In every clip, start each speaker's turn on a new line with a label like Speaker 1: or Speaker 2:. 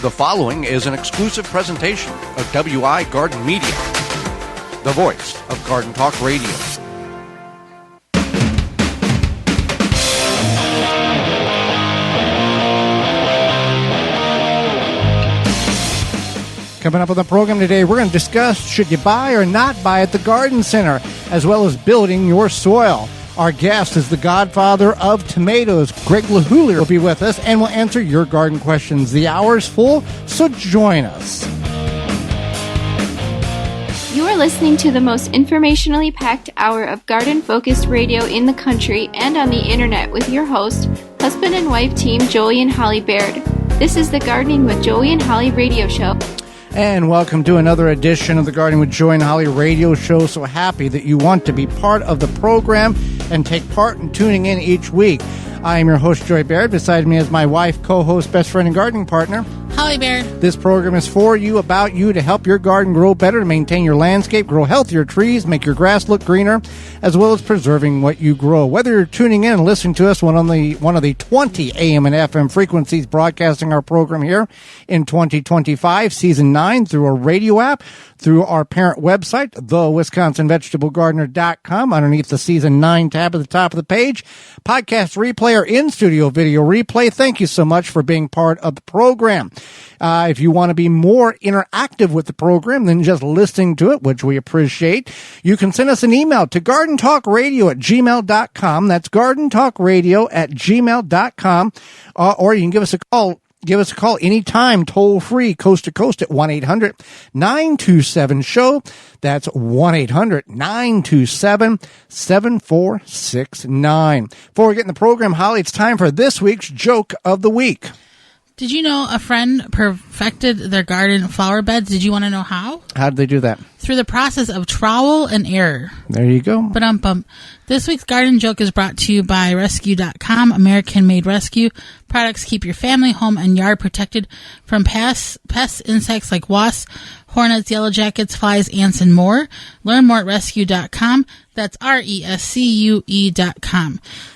Speaker 1: The following is an exclusive presentation of WI Garden Media, the voice of Garden Talk Radio.
Speaker 2: Coming up on the program today, we're going to discuss should you buy or not buy at the garden center, as well as building your soil. Our guest is the godfather of tomatoes. Craig LeHoullier will be with us and will answer your garden questions. The hour's full, so join us.
Speaker 3: You are listening to the most informationally packed hour of garden-focused radio in the country and on the internet with your host, husband and wife team Joey and Holly Baird. This is the Gardening with Joey and Holly radio show.
Speaker 2: And welcome to another edition of the Gardening with Joey and Holly radio show. So happy that you want to be part of the program and take part in tuning in each week. I am your host, Joey Baird. Beside me is my wife, co-host, best friend, and gardening partner,
Speaker 4: Holly Baird.
Speaker 2: This program is for you, about you, to help your garden grow better, to maintain your landscape, grow healthier trees, make your grass look greener, as well as preserving what you grow. Whether you're tuning in and listening to us on one of the 20 AM and FM frequencies broadcasting our program here in 2025, Season 9, through a radio app, through our parent website, thewisconsinvegetablegardener.com, underneath the Season 9 tab at the top of the page, podcast replay or in-studio video replay. Thank you so much for being part of the program. If you want to be more interactive with the program than just listening to it, which we appreciate, you can send us an email to gardentalkradio@gmail.com. That's gardentalkradio@gmail.com. Or you can give us a call. Give us a call anytime, toll-free, coast-to-coast at 1-800-927-SHOW. That's 1-800-927-7469. Before we get in the program, Holly, it's time for this week's Joke of the Week.
Speaker 4: Did you know a friend perfected their garden flower beds? Did you want to know how?
Speaker 2: How did they do that?
Speaker 4: Through the process of trowel and error.
Speaker 2: There you go.
Speaker 4: Ba-dum-bum. This week's garden joke is brought to you by Rescue.com. American-made rescue products keep your family, home, and yard protected from pests, insects like wasps, hornets, yellow jackets, flies, ants, and more. Learn more at Rescue.com. That's RESCUE.com.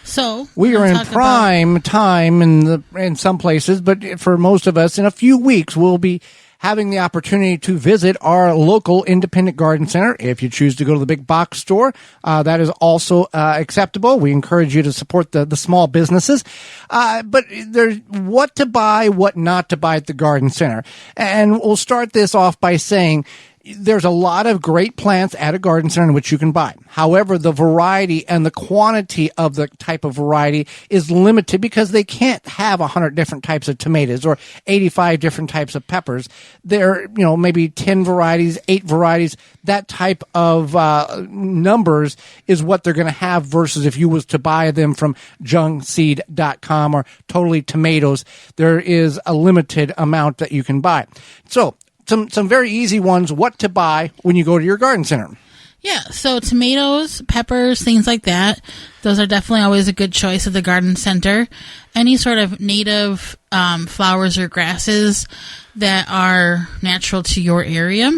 Speaker 4: So
Speaker 2: we are in prime time in some places, but for most of us, in a few weeks, we'll be having the opportunity to visit our local independent garden center. If you choose to go to the big box store, that is also acceptable. We encourage you to support the small businesses. But there's what to buy, what not to buy at the garden center. And we'll start this off by saying there's a lot of great plants at a garden center in which you can buy. However, the variety and the quantity of the type of variety is limited because they can't have 100 different types of tomatoes or 85 different types of peppers. There, maybe 10 varieties, 8 varieties. That type of numbers is what they're going to have versus if you was to buy them from jungseed.com or Totally Tomatoes. There is a limited amount that you can buy. So, some very easy ones, what to buy when you go to your garden center.
Speaker 4: Yeah, so tomatoes, peppers, things like that. Those are definitely always a good choice at the garden center. Any sort of native flowers or grasses that are natural to your area.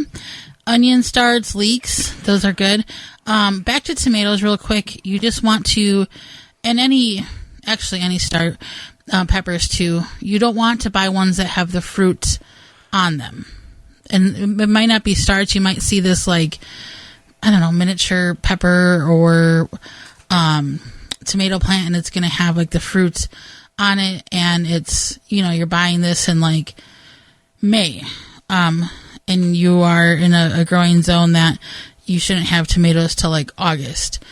Speaker 4: Onion starts, leeks, those are good. Back to tomatoes real quick. You just want to, and any start, peppers too. You don't want to buy ones that have the fruit on them. And it might not be starch. You might see this miniature pepper or tomato plant, and it's going to have the fruit on it. And it's, you're buying this in May. And you are in a growing zone that you shouldn't have tomatoes till August.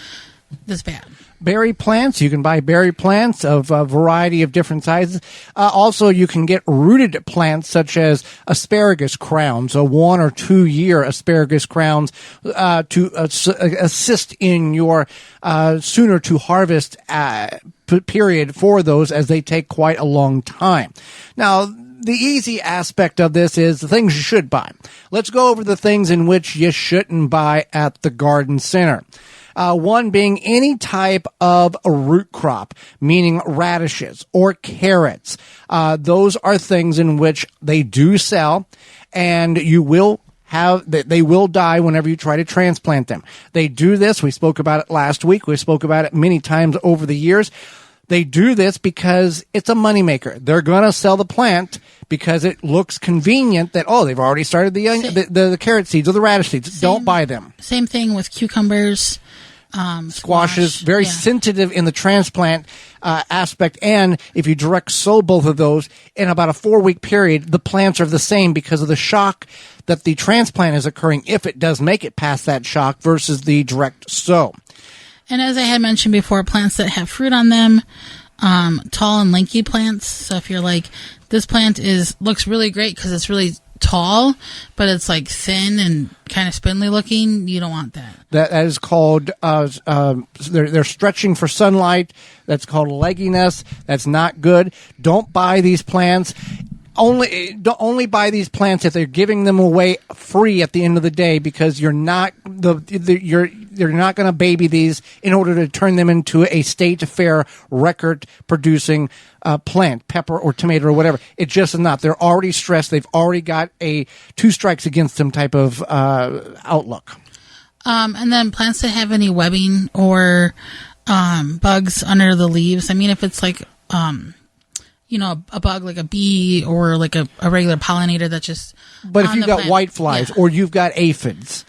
Speaker 4: That's bad.
Speaker 2: Berry plants. You can buy berry plants of a variety of different sizes. Also, you can get rooted plants such as asparagus crowns, 1 or 2 year asparagus crowns to assist in your sooner to harvest period for those, as they take quite a long time. Now, the easy aspect of this is the things you should buy. Let's go over the things in which you shouldn't buy at the garden center. One being any type of a root crop, meaning radishes or carrots. Those are things in which they do sell, and you will they will die whenever you try to transplant them. They do this. We spoke about it last week. We spoke about it many times over the years. They do this because it's a moneymaker. They're going to sell the plant because it looks convenient that, they've already started the carrot seeds or the radish seeds. Don't buy them.
Speaker 4: Same thing with cucumbers.
Speaker 2: Squashes, very sensitive in the transplant aspect. And if you direct sow both of those in about a 4-week period, the plants are the same because of the shock that the transplant is occurring if it does make it past that shock versus the direct sow.
Speaker 4: And as I had mentioned before, plants that have fruit on them, tall and lanky plants. So if you're like, this plant looks really great because it's really tall, but it's like thin and kind of spindly looking, you don't want that.
Speaker 2: That is called, they're stretching for sunlight. That's called legginess. That's not good. Don't buy these plants. Only buy these plants if they're giving them away free at the end of the day, because you're not not going to baby these in order to turn them into a state fair record producing plant, pepper or tomato or whatever. It just is not. They're already stressed. They've already got a 2 strikes against them type of outlook.
Speaker 4: And then plants that have any webbing or bugs under the leaves. I mean, if it's like a bug like a bee or like a regular pollinator that just.
Speaker 2: But if you've got white flies or you've got aphids,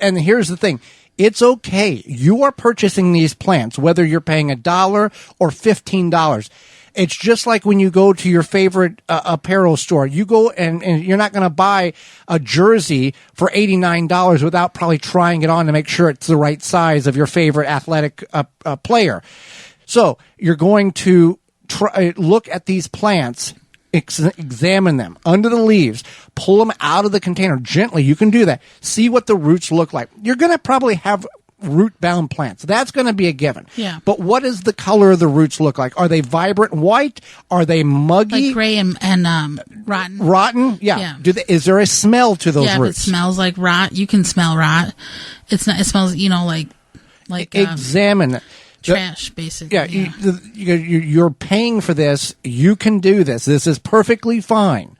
Speaker 2: and here's the thing, it's okay. You are purchasing these plants, whether you're paying $1 or $15. It's just like when you go to your favorite apparel store. You go and you're not going to buy a jersey for $89 without probably trying it on to make sure it's the right size of your favorite athletic player. So you're going to look at these plants, examine them under the leaves, pull them out of the container gently. You can do that. See what the roots look like. You're going to probably have root-bound plants. That's going to be a given.
Speaker 4: Yeah.
Speaker 2: But what does the color of the roots look like? Are they vibrant white? Are they muggy?
Speaker 4: Like gray and rotten.
Speaker 2: Rotten? Yeah. Is there a smell to those roots?
Speaker 4: If it smells like rot, you can smell rot. It's not. It smells, like
Speaker 2: examine it.
Speaker 4: Trash, basically.
Speaker 2: Yeah. You're paying for this. You can do this. This is perfectly fine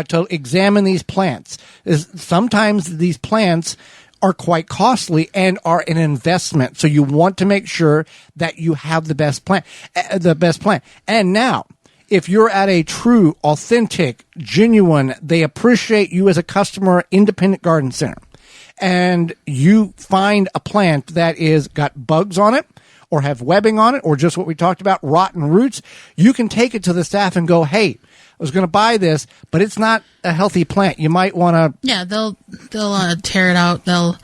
Speaker 2: to examine these plants. Sometimes these plants are quite costly and are an investment. So you want to make sure that you have the best plant. And now, if you're at a true, authentic, genuine, they appreciate you as a customer, independent garden center, and you find a plant that is got bugs on it, or have webbing on it, or just what we talked about, rotten roots, you can take it to the staff and go, hey, I was going to buy this, but it's not a healthy plant. You might want to...
Speaker 4: Yeah, they'll tear it out. They'll,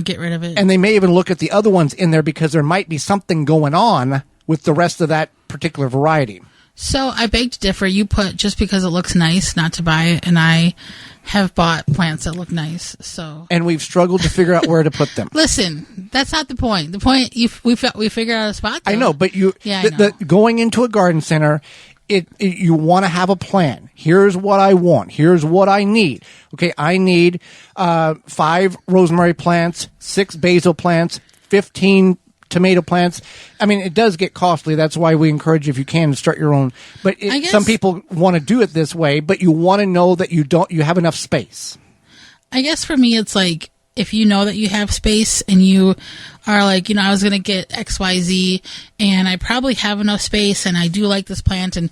Speaker 4: get rid of it.
Speaker 2: And they may even look at the other ones in there because there might be something going on with the rest of that particular variety.
Speaker 4: So I beg to differ. You put just because it looks nice not to buy it, and I have bought plants that look nice. So
Speaker 2: and we've struggled to figure out where to put them.
Speaker 4: Listen, that's not the point. The point we figured out a spot. Though.
Speaker 2: I know, but going into a garden center, you want to have a plan. Here's what I want. Here's what I need. Okay, I need 5 rosemary plants, 6 basil plants, 15 tomato plants. I mean, it does get costly. That's why we encourage you, if you can, to start your own. But some people want to do it this way, but you want to know that you have enough space.
Speaker 4: I guess for me, it's like, if you know that you have space and you are like, I was going to get XYZ and I probably have enough space and I do like this plant and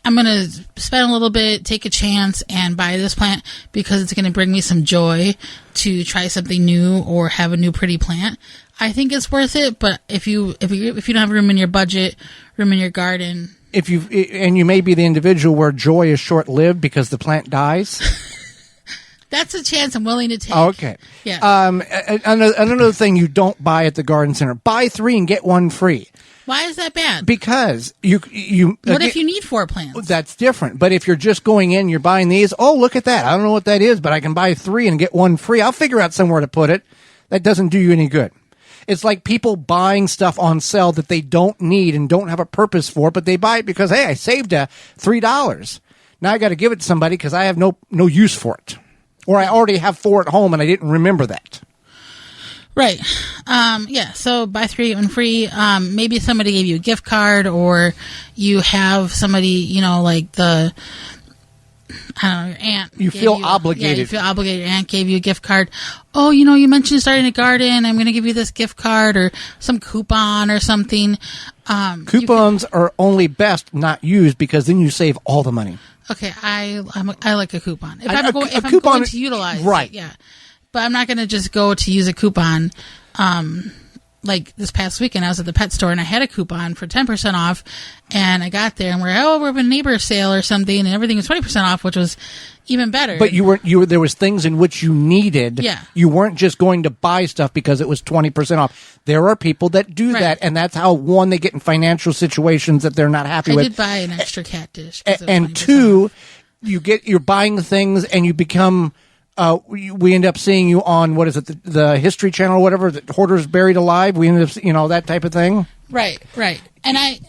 Speaker 4: I'm going to spend a little bit, take a chance and buy this plant because it's going to bring me some joy to try something new or have a new pretty plant. I think it's worth it, but if you don't have room in your budget, room in your garden,
Speaker 2: and you may be the individual where joy is short-lived because the plant dies.
Speaker 4: That's a chance I'm willing to take.
Speaker 2: Oh, okay.
Speaker 4: Yeah.
Speaker 2: Another thing you don't buy at the garden center: buy 3 and get 1 free.
Speaker 4: Why is that bad?
Speaker 2: Because you.
Speaker 4: What if you need 4 plants?
Speaker 2: That's different. But if you're just going in, you're buying these. Oh, look at that! I don't know what that is, but I can buy 3 and get 1 free. I'll figure out somewhere to put it. That doesn't do you any good. It's like people buying stuff on sale that they don't need and don't have a purpose for, but they buy it because, hey, I saved $3. Now I got to give it to somebody because I have no use for it. Or I already have 4 at home and I didn't remember that.
Speaker 4: Right. So buy 3, get 1 free. Maybe somebody gave you a gift card or you have somebody, like the I don't know, your aunt.
Speaker 2: You feel obligated.
Speaker 4: Yeah, you feel obligated. Your aunt gave you a gift card. Oh, you mentioned starting a garden. I'm going to give you this gift card or some coupon or something.
Speaker 2: Coupons are only best not used because then you save all the money.
Speaker 4: Okay, I like a coupon. If I'm
Speaker 2: coupon,
Speaker 4: going to utilize
Speaker 2: right.
Speaker 4: it, yeah. But I'm not going to just go to use a coupon. Like this past weekend, I was at the pet store and I had a coupon for 10% off, and I got there and we're having a neighbor sale or something, and everything was 20% off, which was even better.
Speaker 2: But there was things in which you needed.
Speaker 4: Yeah.
Speaker 2: You weren't just going to buy stuff because it was 20% off. There are people that do that, and that's how, one, they get in financial situations that they're not happy with.
Speaker 4: I did buy an extra cat dish.
Speaker 2: And two, you're buying things and you become. We end up seeing you on, what is it, the History Channel or whatever, the Hoarders Buried Alive. We end up, that type of thing.
Speaker 4: Right. And I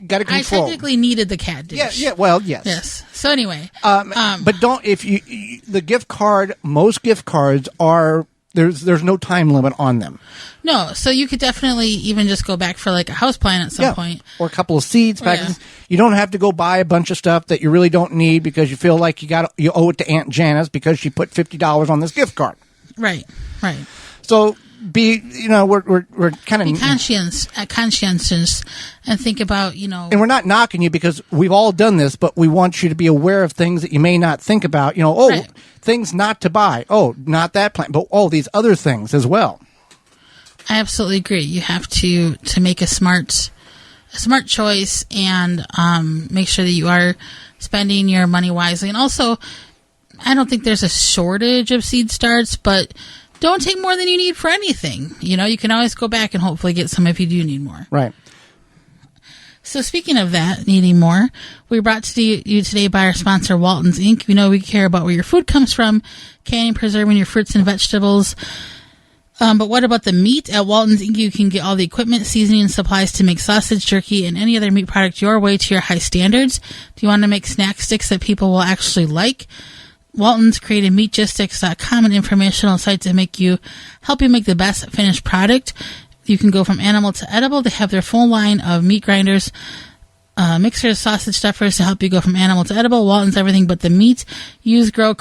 Speaker 4: technically needed the cat dish.
Speaker 2: Yeah. Well, yes.
Speaker 4: Yes. So anyway,
Speaker 2: but don't the gift card. Most gift cards are there's no time limit on them.
Speaker 4: No, so you could definitely even just go back for like a houseplant at some point,
Speaker 2: or a couple of seeds packages. Yeah. You don't have to go buy a bunch of stuff that you really don't need because you feel like you owe it to Aunt Janice because she put $50 on this gift card.
Speaker 4: Right.
Speaker 2: So we're kind of
Speaker 4: be conscientious and think about
Speaker 2: And we're not knocking you because we've all done this, but we want you to be aware of things that you may not think about. Right. Things not to buy. Oh, not that plant, but these other things as well.
Speaker 4: I absolutely agree. You have to make a smart choice and make sure that you are spending your money wisely. And also, I don't think there's a shortage of seed starts, but don't take more than you need for anything. You can always go back and hopefully get some if you do need more.
Speaker 2: Right.
Speaker 4: So speaking of that, needing more, we're brought to you today by our sponsor, Walton's Inc. We care about where your food comes from, canning, preserving your fruits and vegetables. But what about the meat? At Walton's Inc., you can get all the equipment, seasoning, and supplies to make sausage, jerky, and any other meat product your way to your high standards. Do you want to make snack sticks that people will actually like? Walton's created meatgistics.com, an informational site to help you make the best finished product. You can go from animal to edible. They have their full line of meat grinders, mixers, sausage stuffers to help you go from animal to edible. Walton's everything but the meat. Use code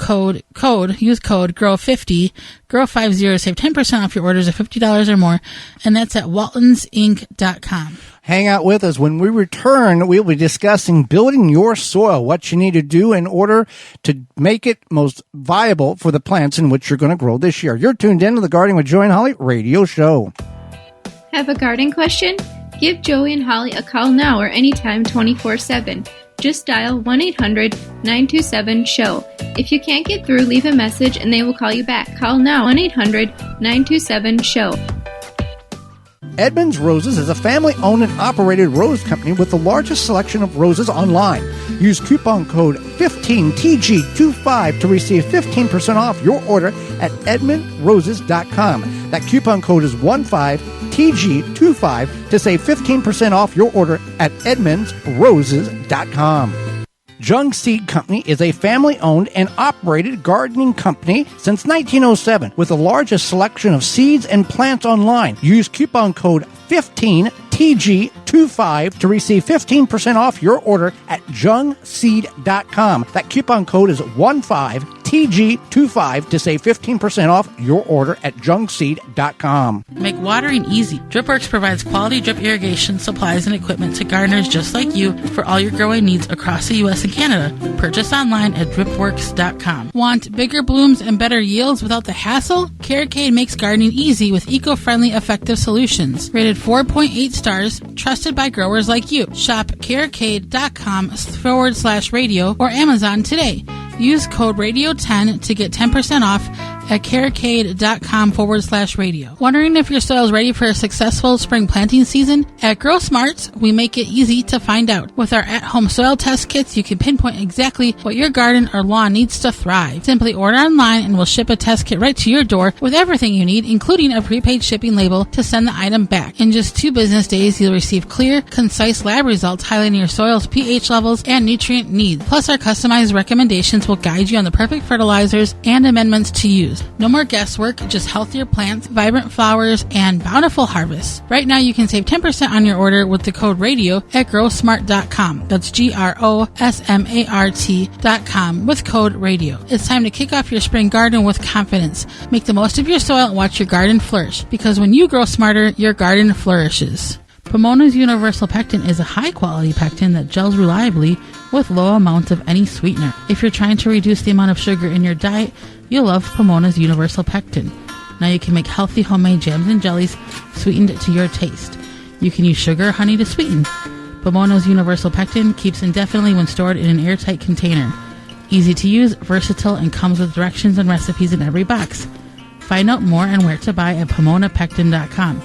Speaker 4: GROW50, GROW50, save 10% off your orders of $50 or more, and that's at waltonsinc.com.
Speaker 2: Hang out with us. When we return, we'll be discussing building your soil, what you need to do in order to make it most viable for the plants in which you're going to grow this year. You're tuned in to the Gardening with Joey and Holly radio show.
Speaker 3: Have a garden question? Give Joey and Holly a call now or anytime 24/7. Just dial 1-800-927-SHOW. If you can't get through, leave a message and they will call you back. Call now, 1-800-927-SHOW.
Speaker 2: Edmonds Roses is a family-owned and operated rose company with the largest selection of roses online. Use coupon code 15TG25 to receive 15% off your order at edmondroses.com. That coupon code is 15TG25 to save 15% off your order at edmondsroses.com. Jung Seed Company is a family-owned and operated gardening company since 1907 with the largest selection of seeds and plants online. Use coupon code 15TG25 to receive 15% off your order at jungseed.com. That coupon code is 15TG25 to save 15% off your order at jungseed.com.
Speaker 4: Make watering easy. DripWorks provides quality drip irrigation supplies and equipment to gardeners just like you for all your growing needs across the U.S. and Canada. Purchase online at dripworks.com. Want bigger blooms and better yields without the hassle? Carricade makes gardening easy with eco-friendly, effective solutions. Rated 4.8 stars, trusted by growers like you. Shop carricade.com/radio or Amazon today. Use code radio10 to get 10% off at carricade.com/radio. Wondering if your soil is ready for a successful spring planting season? At Grow Smarts, we make it easy to find out. With our at-home soil test kits, you can pinpoint exactly what your garden or lawn needs to thrive. Simply order online and we'll ship a test kit right to your door with everything you need, including a prepaid shipping label to send the item back. In just 2 business days, you'll receive clear, concise lab results highlighting your soil's pH levels and nutrient needs. Plus, our customized recommendations will guide you on the perfect fertilizers and amendments to use. issues. No more guesswork, just healthier plants, vibrant flowers, and bountiful harvests. Right now you can save 10% on your order with the code RADIO at growsmart.com. That's GROSMART.com with code RADIO. It's time to kick off your spring garden with confidence. Make the most of your soil and watch your garden flourish, because when you grow smarter, your garden flourishes. Pomona's Universal Pectin is a high-quality pectin that gels reliably with low amounts of any sweetener. If you're trying to reduce the amount of sugar in your diet, you'll love Pomona's Universal Pectin. Now you can make healthy homemade jams and jellies sweetened to your taste. You can use sugar or honey to sweeten. Pomona's Universal Pectin keeps indefinitely when stored in an airtight container. Easy to use, versatile, and comes with directions and recipes in every box. Find out more and where to buy at PomonaPectin.com.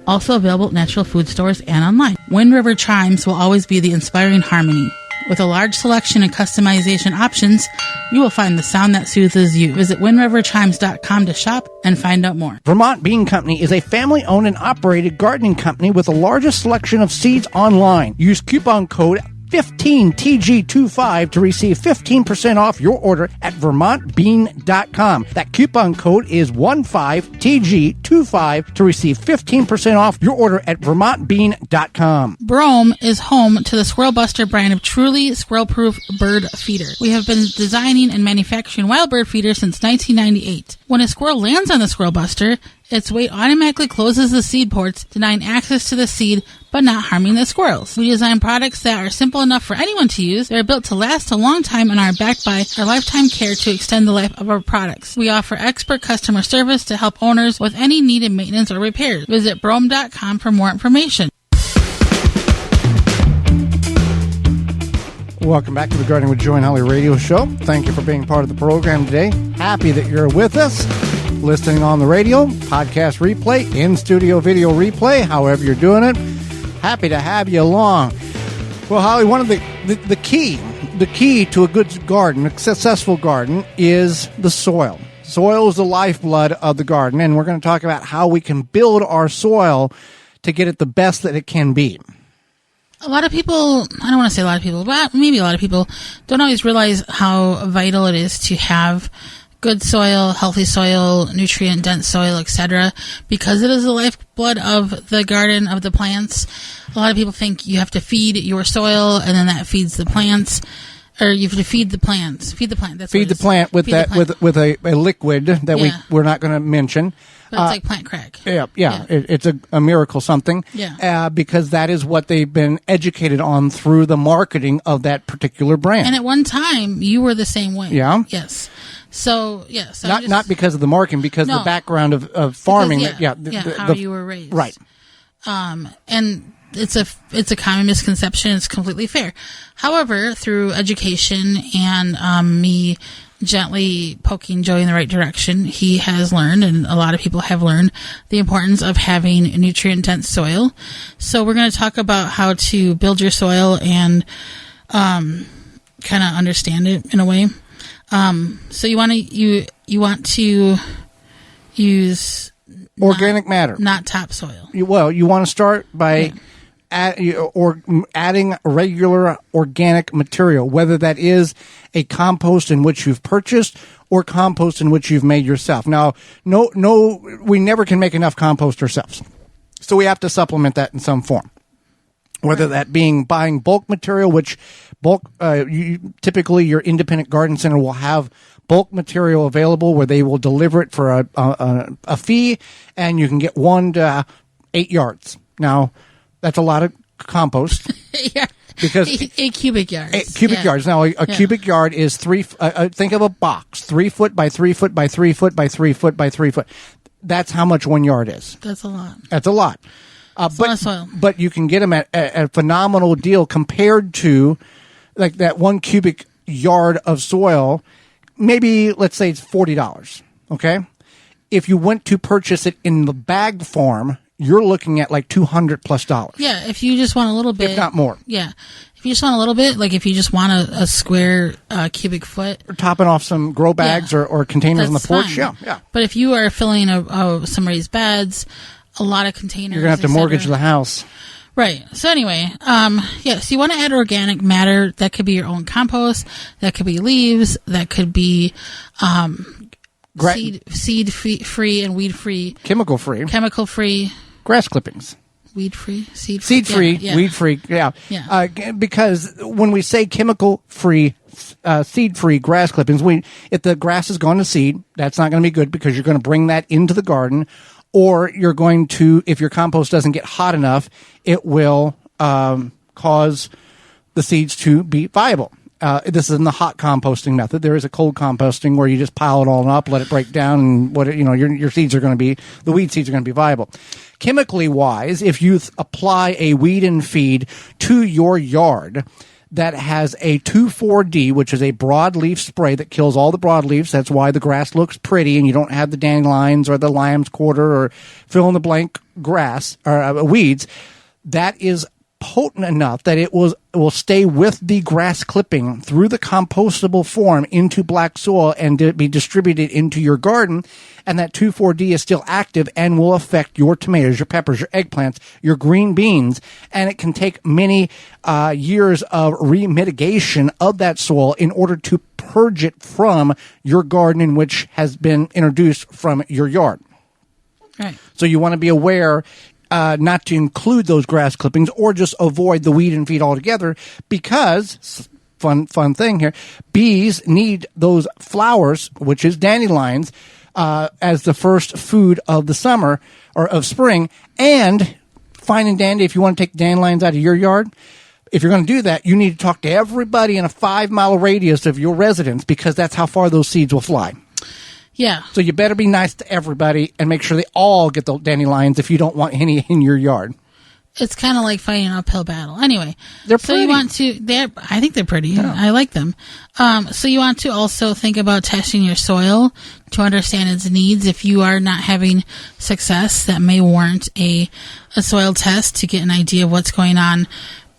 Speaker 4: Also available at natural food stores and online. Wind River Chimes will always be the inspiring harmony. With a large selection and customization options, you will find the sound that soothes you. Visit windriverchimes.com to shop and find out more.
Speaker 2: Vermont Bean Company is a family-owned and operated gardening company with the largest selection of seeds online. Use coupon code 15TG25 to receive 15% off your order at vermontbean.com. That coupon code is 15TG25 to receive 15% off your order at vermontbean.com.
Speaker 4: Brome is home to the Squirrel Buster brand of truly squirrel-proof bird feeder. We have been designing and manufacturing wild bird feeders since 1998. When a squirrel lands on the Squirrel Buster, its weight automatically closes the seed ports, denying access to the seed, but not harming the squirrels. We design products that are simple enough for anyone to use. They're built to last a long time and are backed by our lifetime care to extend the life of our products. We offer expert customer service to help owners with any needed maintenance or repairs. Visit brome.com for more information.
Speaker 2: Welcome back to the Gardening with Joe and Holly radio show. Thank you for being part of the program today. Happy that you're with us, listening on the radio, podcast replay, in-studio video replay, however you're doing it. Happy to have you along. Well, Holly, one of the key to a good garden, a successful garden, is the soil. Soil is the lifeblood of the garden, and we're going to talk about how we can build our soil to get it the best that it can be.
Speaker 4: A lot of people, I don't want to say a lot of people, but maybe a lot of people don't always realize how vital it is to have good soil, healthy soil, nutrient-dense soil, etc., because it is the lifeblood of the garden, of the plants. A lot of people think you have to feed your soil, and then that feeds the plants, or you have to feed the plants. Feed the plant. That's
Speaker 2: feed the plant with with a liquid that we're not going to mention.
Speaker 4: But it's like plant crack.
Speaker 2: Yeah. It's a miracle something.
Speaker 4: Yeah.
Speaker 2: Because that is what they've been educated on through the marketing of that particular brand.
Speaker 4: And at one time, you were the same way.
Speaker 2: Yeah.
Speaker 4: Yes. So, yes.
Speaker 2: Not because of the marketing, because the background of farming.
Speaker 4: How you were raised.
Speaker 2: Right.
Speaker 4: And it's a common misconception. It's completely fair. However, through education and me gently poking Joey in the right direction, he has learned, and a lot of people have learned, the importance of having nutrient-dense soil. So we're going to talk about how to build your soil and kind of understand it in a way. So you want to use
Speaker 2: organic matter,
Speaker 4: not topsoil.
Speaker 2: You want to start by adding regular organic material, whether that is a compost in which you've purchased or compost in which you've made yourself. Now, we never can make enough compost ourselves, so we have to supplement that in some form. Whether that being buying bulk material, which typically your independent garden center will have bulk material available where they will deliver it for a fee, and you can get 1 to 8 yards. Now, that's a lot of compost.
Speaker 4: Yeah.
Speaker 2: Because
Speaker 4: 8 cubic yards.
Speaker 2: 8 cubic yards. Now, a cubic yard is think of a box, 3 foot by 3 foot by 3 foot by 3 foot by 3 foot. That's how much 1 yard is.
Speaker 4: That's a lot.
Speaker 2: That's a lot. But you can get them at a phenomenal deal compared to like that 1 cubic yard of soil. Maybe let's say it's $40. Okay. If you went to purchase it in the bag form, you're looking at like $200+.
Speaker 4: Yeah, if you just want a little bit,
Speaker 2: if not more.
Speaker 4: Yeah, if you just want a little bit, like if you just want a square cubic foot,
Speaker 2: or topping off some grow bags or containers on the porch.
Speaker 4: Fine.
Speaker 2: Yeah.
Speaker 4: But if you are filling some raised beds, a lot of containers,
Speaker 2: you're gonna have to mortgage the house.
Speaker 4: Right. So anyway, so you want to add organic matter. That could be your own compost. That could be leaves. That could be seed free and weed free,
Speaker 2: chemical free
Speaker 4: grass
Speaker 2: clippings.
Speaker 4: Weed free, seed
Speaker 2: free, weed free, because when we say chemical free, seed free grass clippings, if the grass has gone to seed, that's not going to be good because you're going to bring that into the garden, or you're going to, if your compost doesn't get hot enough, it will cause the seeds to be viable. This is in the hot composting method. There is a cold composting where you just pile it all up, let it break down, and your seeds are going to be, the weed seeds are going to be viable. Chemically wise, if you apply a weed and feed to your yard that has a 2,4-D, which is a broadleaf spray that kills all the broadleaves, that's why the grass looks pretty and you don't have the dandelions or the lamb's quarter or fill in the blank grass or weeds, that is potent enough that it will stay with the grass clipping through the compostable form into black soil and be distributed into your garden. And that 2,4-D is still active and will affect your tomatoes, your peppers, your eggplants, your green beans. And it can take many years of remitigation of that soil in order to purge it from your garden, which has been introduced from your yard.
Speaker 4: Right.
Speaker 2: So you want to be aware not to include those grass clippings or just avoid the weed and feed altogether, because fun thing here, bees need those flowers, which is dandelions, as the first food of the summer or of spring. And fine and dandy, if you want to take dandelions out of your yard, if you're going to do that, you need to talk to everybody in a 5-mile radius of your residence, because that's how far those seeds will fly.
Speaker 4: Yeah.
Speaker 2: So you better be nice to everybody and make sure they all get the dandelions if you don't want any in your yard.
Speaker 4: It's kind of like fighting an uphill battle. Anyway,
Speaker 2: they're pretty.
Speaker 4: So you want to, I think they're pretty. Yeah. I like them. So you want to also think about testing your soil to understand its needs. If you are not having success, that may warrant a soil test to get an idea of what's going on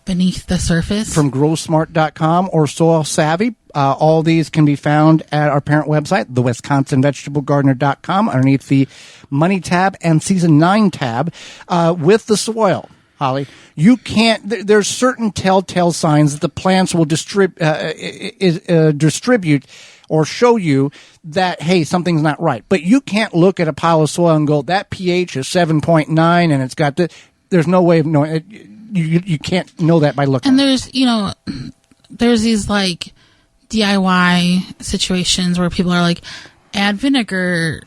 Speaker 4: beneath the surface.
Speaker 2: From growsmart.com or Soil Savvy. All these can be found at our parent website, the WisconsinVegetableGardener.com, underneath the Money tab and Season 9 tab, with the soil. Holly, you can't, there's certain telltale signs that the plants will distribute or show you that, hey, something's not right. But you can't look at a pile of soil and go, that pH is 7.9 and it's got this. There's no way of knowing it. You can't know that by looking.
Speaker 4: And there's these like DIY situations where people are like, add vinegar,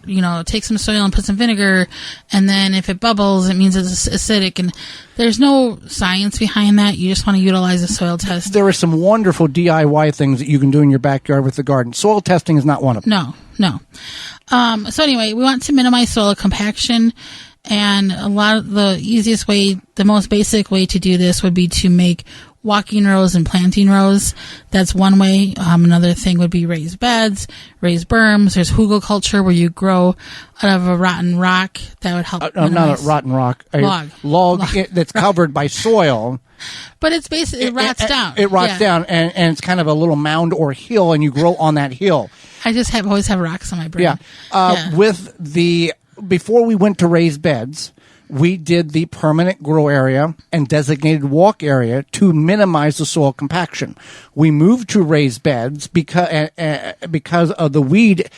Speaker 4: take some soil and put some vinegar, and then if it bubbles, it means it's acidic. And there's no science behind that. You just want to utilize a soil test.
Speaker 2: There are some wonderful DIY things that you can do in your backyard with the garden. Soil testing is not one of them.
Speaker 4: No. So anyway, we want to minimize soil compaction. And a lot of the most basic way to do this would be to make walking rows and planting rows. That's one way. Another thing would be raised beds, raised berms. There's hugelkultur, where you grow out of a rotten rock. That would help.
Speaker 2: Not a rotten rock. Log. That's covered by soil.
Speaker 4: But it's basically, it rots down.
Speaker 2: It rots down, and it's kind of a little mound or hill, and you grow on that hill.
Speaker 4: I just always have rocks on my brain.
Speaker 2: Before we went to raised beds, we did the permanent grow area and designated walk area to minimize the soil compaction. We moved to raised beds because of the weed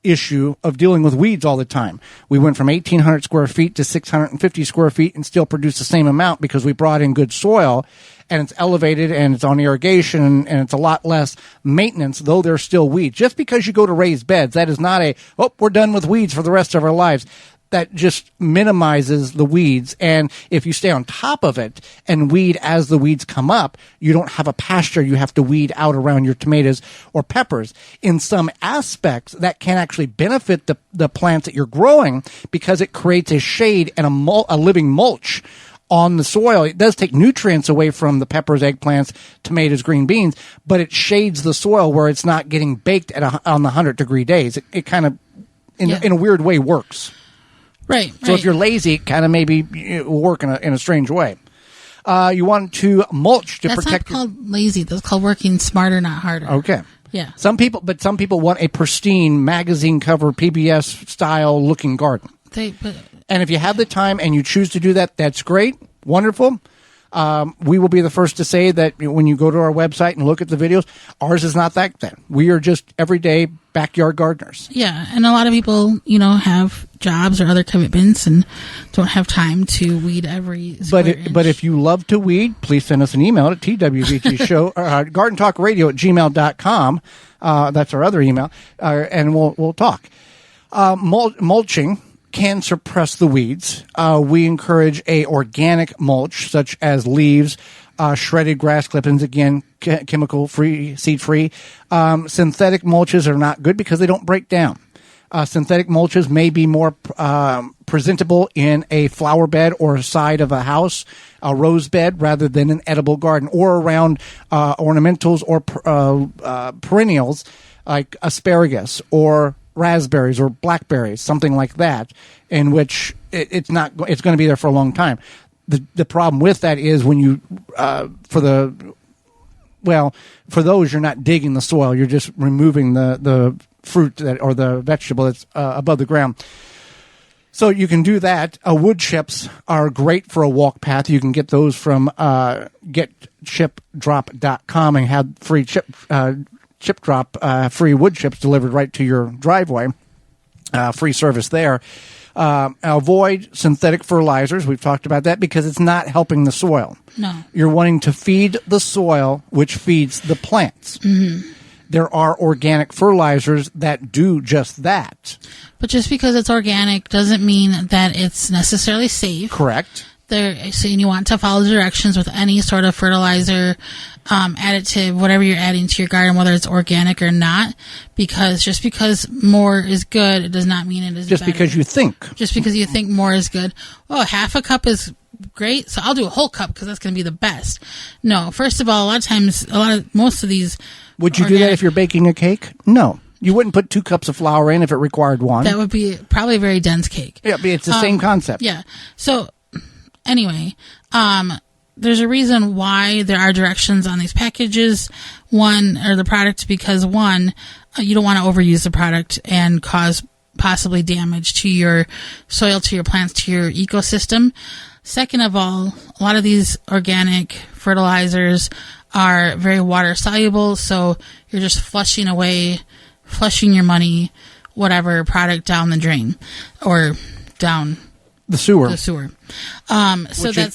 Speaker 2: issue of dealing with weeds all the time. We went from 1,800 square feet to 650 square feet and still produced the same amount because we brought in good soil, and it's elevated and it's on irrigation, and it's a lot less maintenance, though there's still weeds. Just because you go to raised beds, that is not we're done with weeds for the rest of our lives. That just minimizes the weeds. And if you stay on top of it and weed as the weeds come up, you don't have a pasture you have to weed out around your tomatoes or peppers. In some aspects, that can actually benefit the plants that you're growing, because it creates a shade and a living mulch on the soil. It does take nutrients away from the peppers, eggplants, tomatoes, green beans, but it shades the soil where it's not getting baked on the 100-degree days. It kind of, in a weird way, works.
Speaker 4: Right.
Speaker 2: So if you're lazy, it kind of maybe will work in a strange way. You want to mulch to protect.
Speaker 4: That's not called lazy. That's called working smarter, not harder.
Speaker 2: Okay.
Speaker 4: Yeah.
Speaker 2: Some people want a pristine magazine cover PBS style looking garden. And if you have the time and you choose to do that, that's great, wonderful. We will be the first to say that when you go to our website and look at the videos, ours is not that then. We are just everyday backyard gardeners.
Speaker 4: Yeah, and a lot of people, have jobs or other commitments and don't have time to weed every square inch.
Speaker 2: But if you love to weed, please send us an email at twvgshow, gardentalkradio@gmail.com. That's our other email, and we'll talk. Mulching can suppress the weeds. We encourage a organic mulch, such as leaves, shredded grass clippings, again, chemical-free, seed-free. Synthetic mulches are not good because they don't break down. Synthetic mulches may be more presentable in a flower bed or side of a house, a rose bed, rather than an edible garden, or around ornamentals or perennials like asparagus or raspberries or blackberries, something like that, in which it's going to be there for a long time. The problem with that is when you for those, you're not digging the soil, you're just removing the fruit or the vegetable that's above the ground. So you can do that. Wood chips are great for a walk path. You can get those from getchipdrop.com and have free chip drop, free wood chips delivered right to your driveway. Free service there. Avoid synthetic fertilizers. We've talked about that because it's not helping the soil.
Speaker 4: No.
Speaker 2: You're wanting to feed the soil, which feeds the plants. Mm-hmm. There are organic fertilizers that do just that.
Speaker 4: But just because it's organic doesn't mean that it's necessarily safe.
Speaker 2: Correct.
Speaker 4: So you want to follow the directions with any sort of fertilizer, additive, whatever you're adding to your garden, whether it's organic or not, because just because more is good, it does not mean it is
Speaker 2: just better. Because you think.
Speaker 4: Just because you think more is good. Oh, half a cup is great, so I'll do a whole cup because that's going to be the best. No, first of all, a lot of times, most of these.
Speaker 2: Would you do that if you're baking a cake? No. You wouldn't put 2 cups of flour in if it required 1.
Speaker 4: That would be probably a very dense cake.
Speaker 2: Yeah, but it's the same concept.
Speaker 4: Yeah. So, anyway, there's a reason why there are directions on these packages, the product, because you don't want to overuse the product and cause possibly damage to your soil, to your plants, to your ecosystem. Second of all, a lot of these organic fertilizers are very water soluble, so you're just flushing your money, whatever product down the drain or down
Speaker 2: the sewer.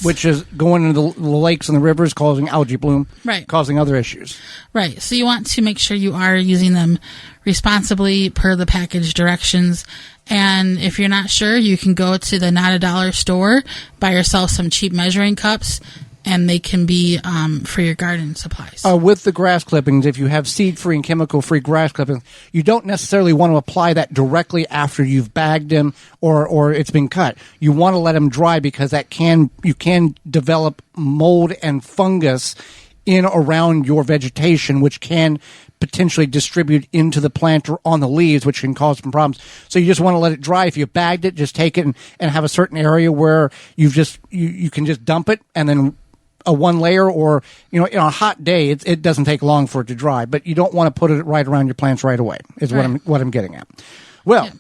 Speaker 4: Which
Speaker 2: is going into the lakes and the rivers, causing algae bloom,
Speaker 4: right?
Speaker 2: Causing other issues.
Speaker 4: Right. So you want to make sure you are using them responsibly per the package directions. And if you're not sure, you can go to the Not a Dollar store, buy yourself some cheap measuring cups, and they can be for your garden supplies.
Speaker 2: With the grass clippings, if you have seed-free and chemical-free grass clippings, you don't necessarily want to apply that directly after you've bagged them or it's been cut. You want to let them dry because you can develop mold and fungus in around your vegetation, which can potentially distribute into the plant or on the leaves, which can cause some problems. So you just want to let it dry. If you bagged it, just take it and have a certain area where you can just dump it and then a one layer, or in a hot day it doesn't take long for it to dry, but you don't want to put it right around your plants right away is right. what I'm getting at. Well, yeah.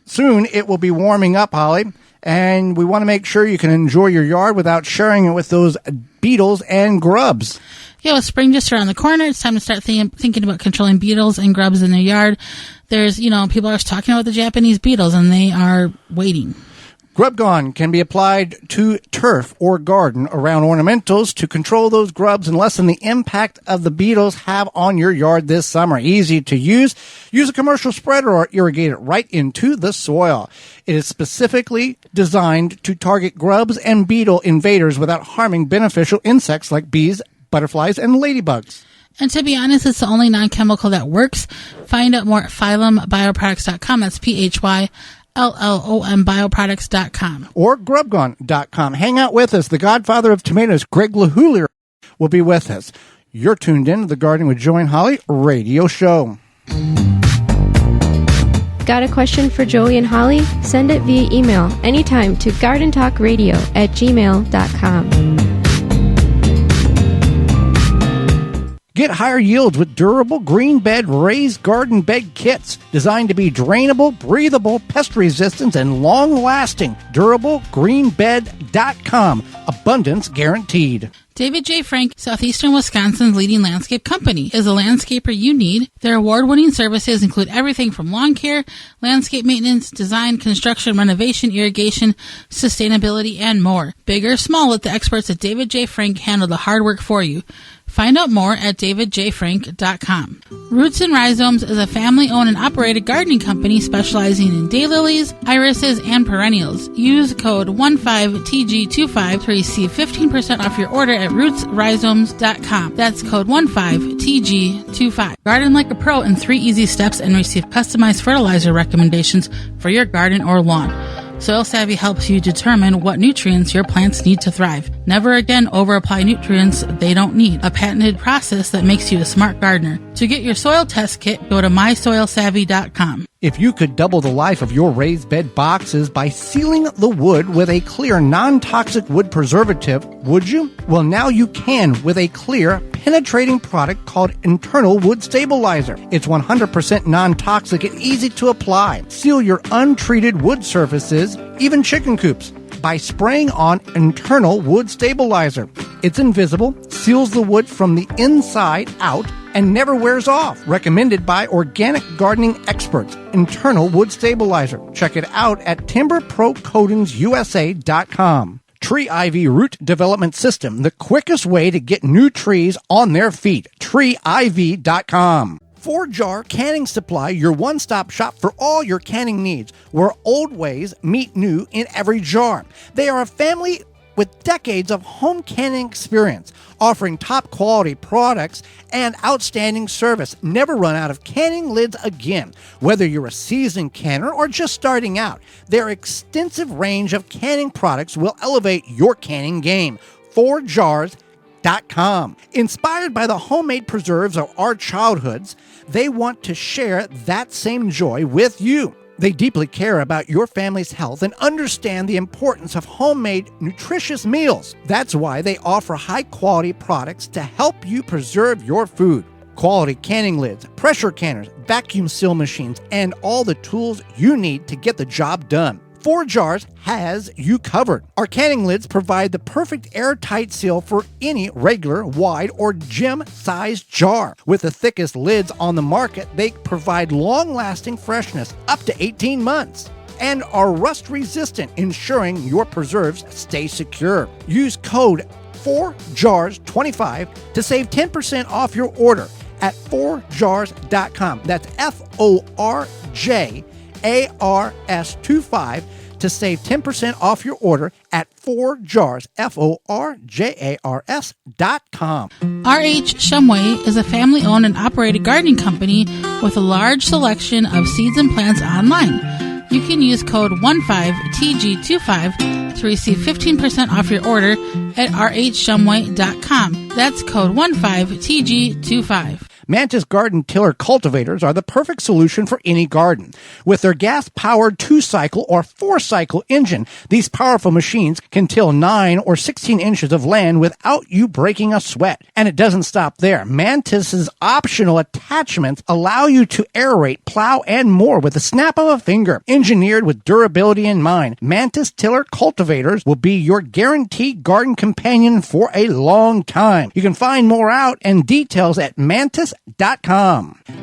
Speaker 2: Soon it will be warming up, Holly, and we want to make sure you can enjoy your yard without sharing it with those beetles and grubs.
Speaker 4: Yeah, with spring just around the corner, it's time to start thinking about controlling beetles and grubs in the yard. There's, people are talking about the Japanese beetles, and they are waiting.
Speaker 2: Grub Gone can be applied to turf or garden around ornamentals to control those grubs and lessen the impact of the beetles have on your yard this summer. Easy to use. Use a commercial spreader or irrigate it right into the soil. It is specifically designed to target grubs and beetle invaders without harming beneficial insects like bees, butterflies, and ladybugs.
Speaker 4: And to be honest, it's the only non-chemical that works. Find out more at phyllombioproducts.com. That's PHYLLOM bioproducts.com.
Speaker 2: Or grubgone.com. Hang out with us. The godfather of tomatoes, Craig LeHoullier, will be with us. You're tuned in to the Gardening with Joey and Holly radio show.
Speaker 3: Got a question for Joey and Holly? Send it via email anytime to gardentalkradio@gmail.com.
Speaker 2: Get higher yields with durable green bed raised garden bed kits designed to be drainable, breathable, pest resistant, and long-lasting. DurableGreenBed.com. Abundance guaranteed.
Speaker 4: David J. Frank, Southeastern Wisconsin's leading landscape company, is a landscaper you need. Their award-winning services include everything from lawn care, landscape maintenance, design, construction, renovation, irrigation, sustainability, and more. Big or small, let the experts at David J. Frank handle the hard work for you. Find out more at davidjfrank.com. Roots and Rhizomes is a family-owned and operated gardening company specializing in daylilies, irises, and perennials. Use code 15TG25 to receive 15% off your order at rootsrhizomes.com. That's code 15TG25. Garden like a pro in 3 easy steps and receive customized fertilizer recommendations for your garden or lawn. Soil Savvy helps you determine what nutrients your plants need to thrive. Never again over-apply nutrients they don't need. A patented process that makes you a smart gardener. To get your soil test kit, go to mysoilsavvy.com.
Speaker 2: If you could double the life of your raised bed boxes by sealing the wood with a clear, non-toxic wood preservative, would you? Well, now you can with a clear, penetrating product called Internal Wood Stabilizer. It's 100% non-toxic and easy to apply. Seal your untreated wood surfaces, even chicken coops, by spraying on Internal Wood Stabilizer. It's invisible, seals the wood from the inside out, and never wears off. Recommended by organic gardening experts. Internal Wood Stabilizer. Check it out at timberprocoatingsusa.com. Tree Ivy Root Development System, the quickest way to get new trees on their feet. treeivy.com. 4-Jar Canning Supply, your one-stop shop for all your canning needs, where old ways meet new in every jar. They are a family with decades of home canning experience, offering top-quality products and outstanding service. Never run out of canning lids again. Whether you're a seasoned canner or just starting out, their extensive range of canning products will elevate your canning game. 4jars.com. Inspired by the homemade preserves of our childhoods, they want to share that same joy with you. They deeply care about your family's health and understand the importance of homemade, nutritious meals. That's why they offer high-quality products to help you preserve your food. Quality canning lids, pressure canners, vacuum seal machines, and all the tools you need to get the job done. 4Jars has you covered. Our canning lids provide the perfect airtight seal for any regular, wide, or gym-sized jar. With the thickest lids on the market, they provide long-lasting freshness, up to 18 months, and are rust-resistant, ensuring your preserves stay secure. Use code 4JARS25 to save 10% off your order at 4jars.com. That's FORJARS25 to save 10% off your order at 4jars, FORJARS.com.
Speaker 4: R.H. Shumway is a family-owned and operated gardening company with a large selection of seeds and plants online. You can use code 15TG25 to receive 15% off your order at rhshumway.com. That's code 15TG25.
Speaker 2: Mantis garden tiller cultivators are the perfect solution for any garden. With their gas-powered 2-cycle or 4-cycle engine, these powerful machines can till 9 or 16 inches of land without you breaking a sweat. And it doesn't stop there. Mantis's optional attachments allow you to aerate, plow, and more with the snap of a finger. Engineered with durability in mind, Mantis tiller cultivators will be your guaranteed garden companion for a long time. You can find more out and details at mantis.com.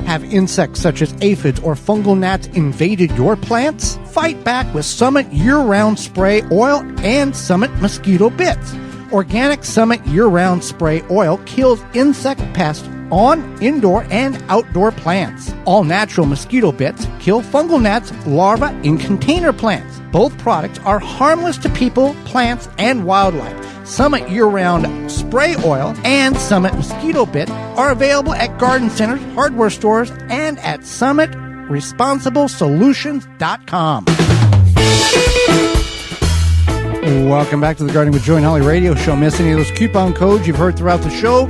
Speaker 2: Have insects such as aphids or fungal gnats invaded your plants? Fight back with Summit year-round spray oil and Summit mosquito bits. Organic Summit year-round spray oil kills insect pests on indoor and outdoor plants. All natural mosquito bits kill fungal gnats larvae in container plants. Both products are harmless to people, plants, and wildlife. Summit year-round spray oil and Summit mosquito bit are available at garden centers, hardware stores, and at summitresponsibleSolutions.com. Welcome back to the Gardening with Joy and Holly radio show. Miss any of those coupon codes you've heard throughout the show?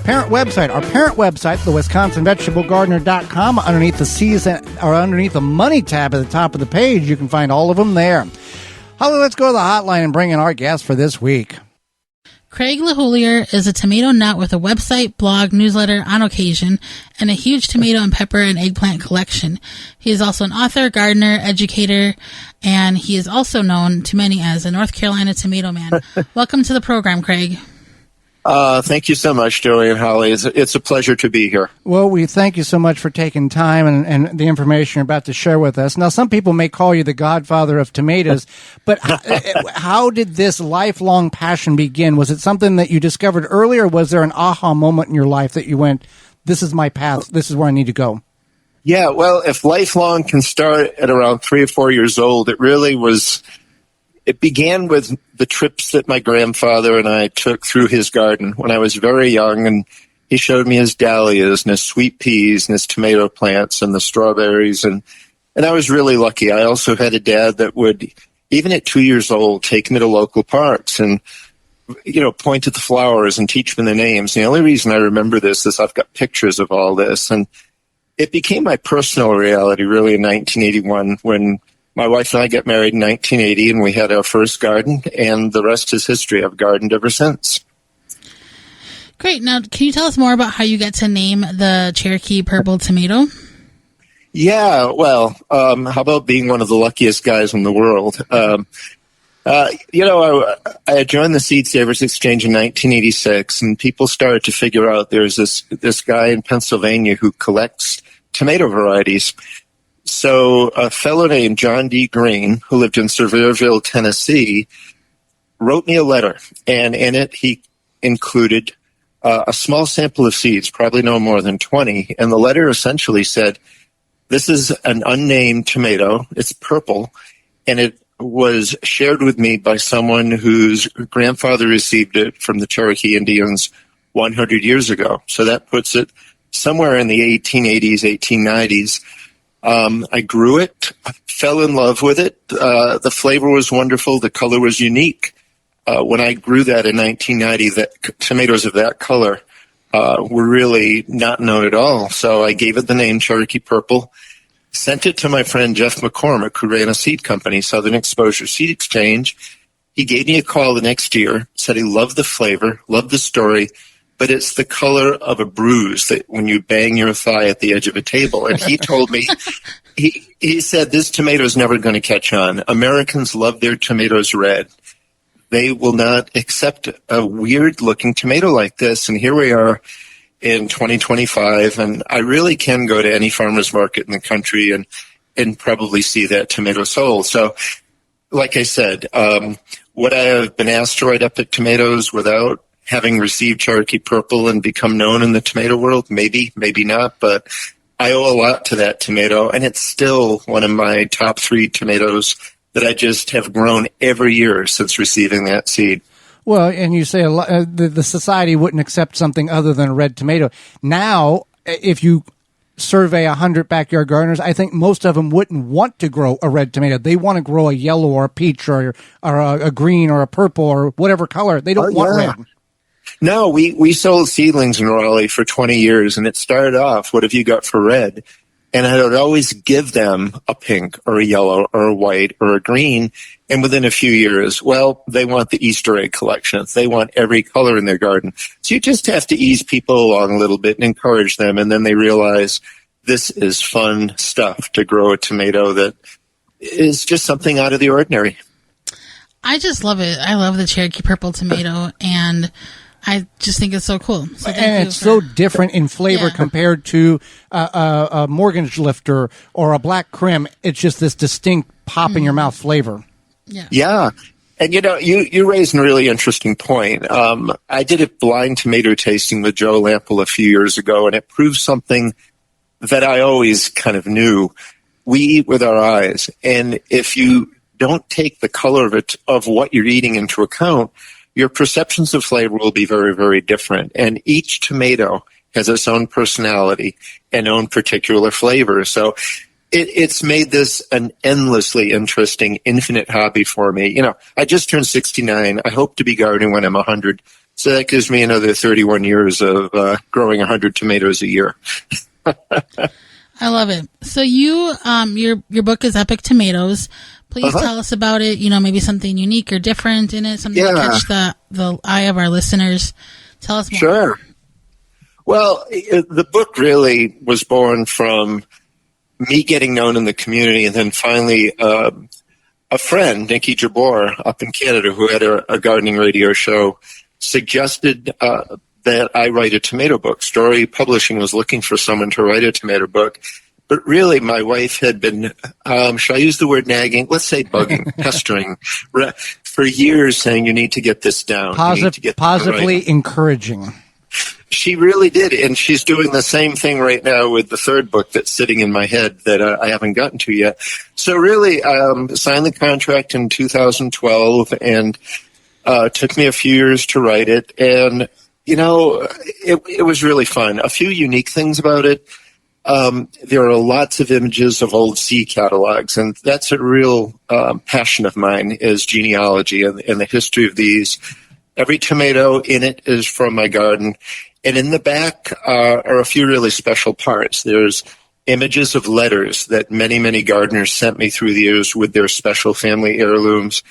Speaker 2: Our parent website, the WisconsinVegetableGardener.com. Underneath the season, or underneath the money tab at the top of the page, you can find all of them there. Holly, let's go to the hotline and bring in our guest for this week.
Speaker 4: Craig LeHoullier is a tomato nut with a website, blog, newsletter on occasion, and a huge tomato and pepper and eggplant collection. He is also an author, gardener, educator, and he is also known to many as the North Carolina Tomato Man. Welcome to the program, Craig.
Speaker 5: Thank you so much, Joey and Holly. It's a pleasure to be here.
Speaker 2: Well, we thank you so much for taking time and the information you're about to share with us. Now, some people may call you the godfather of tomatoes, but how did this lifelong passion begin? Was it something that you discovered early, or was there an aha moment in your life that you went, this is my path, this is where I need to go?
Speaker 5: Yeah, well, if lifelong can start at around 3 or 4 years old, it began with the trips that my grandfather and I took through his garden when I was very young, and he showed me his dahlias and his sweet peas and his tomato plants and the strawberries, and I was really lucky. I also had a dad that would, even at 2 years old, take me to local parks and, point at the flowers and teach me the names. The only reason I remember this is I've got pictures of all this, and it became my personal reality really in 1981 when my wife and I got married in 1980, and we had our first garden, and the rest is history. I've gardened ever since.
Speaker 4: Great. Now, can you tell us more about how you get to name the Cherokee Purple Tomato?
Speaker 5: Yeah, well, how about being one of the luckiest guys in the world? I had joined the Seed Savers Exchange in 1986, and people started to figure out there's this guy in Pennsylvania who collects tomato varieties. So a fellow named John D. Green, who lived in Sevierville, Tennessee, wrote me a letter, and in it he included a small sample of seeds, probably no more than 20, and the letter essentially said, this is an unnamed tomato, it's purple, and it was shared with me by someone whose grandfather received it from the Cherokee Indians 100 years ago. So that puts it somewhere in the 1880s, 1890s. I grew it, fell in love with it. The flavor was wonderful. The color was unique. When I grew that in 1990, tomatoes of that color were really not known at all. So I gave it the name Cherokee Purple, sent it to my friend Jeff McCormick, who ran a seed company, Southern Exposure Seed Exchange. He gave me a call the next year, said he loved the flavor, loved the story, but it's the color of a bruise that when you bang your thigh at the edge of a table. And he told me, he said, this tomato is never going to catch on. Americans love their tomatoes red. They will not accept a weird-looking tomato like this. And here we are in 2025, and I really can go to any farmer's market in the country and probably see that tomato sold. So, like I said, would I have been asked to write epic tomatoes without having received Cherokee Purple and become known in the tomato world? Maybe, maybe not, but I owe a lot to that tomato, and it's still one of my top 3 tomatoes that I just have grown every year since receiving that seed.
Speaker 2: Well, and you say the society wouldn't accept something other than a red tomato. Now, if you survey 100 backyard gardeners, I think most of them wouldn't want to grow a red tomato. They want to grow a yellow or a peach or a green or a purple or whatever color. They don't want red.
Speaker 5: No, we sold seedlings in Raleigh for 20 years, and it started off, what have you got for red? And I would always give them a pink or a yellow or a white or a green. And within a few years, well, they want the Easter egg collection. They want every color in their garden. So you just have to ease people along a little bit and encourage them. And then they realize this is fun stuff to grow a tomato that is just something out of the ordinary.
Speaker 4: I just love it. I love the Cherokee Purple tomato, and I just think it's so cool. So
Speaker 2: and it's so different in flavor compared to a mortgage lifter or a black crim. It's just this distinct pop in your mouth flavor.
Speaker 5: Yeah. And, you raised a really interesting point. I did a blind tomato tasting with Joe Lample a few years ago, and it proved something that I always kind of knew. We eat with our eyes. And if you don't take the color of what you're eating into account, your perceptions of flavor will be very, very different. And each tomato has its own personality and own particular flavor. So it's made this an endlessly interesting, infinite hobby for me. I just turned 69. I hope to be gardening when I'm 100. So that gives me another 31 years of growing 100 tomatoes a year.
Speaker 4: I love it. So your book is Epic Tomatoes. Please tell us about it. Maybe something unique or different in it, something to catch the eye of our listeners. Tell us more.
Speaker 5: Sure. Well, the book really was born from me getting known in the community, and then finally a friend, Nikki Jabor, up in Canada, who had a gardening radio show, suggested that I write a tomato book. Story Publishing was looking for someone to write a tomato book. But really, my wife had been, shall I use the word nagging? Let's say bugging, pestering, for years, saying, you need to get this down.
Speaker 2: Positively encouraging.
Speaker 5: She really did, and she's doing the same thing right now with the third book that's sitting in my head that I haven't gotten to yet. So really, signed the contract in 2012, and took me a few years to write it. And, it was really fun. A few unique things about it. There are lots of images of old seed catalogs, and that's a real passion of mine, is genealogy and the history of these. Every tomato in it is from my garden. And in the back are a few really special parts. There's images of letters that many, many gardeners sent me through the years with their special family heirlooms.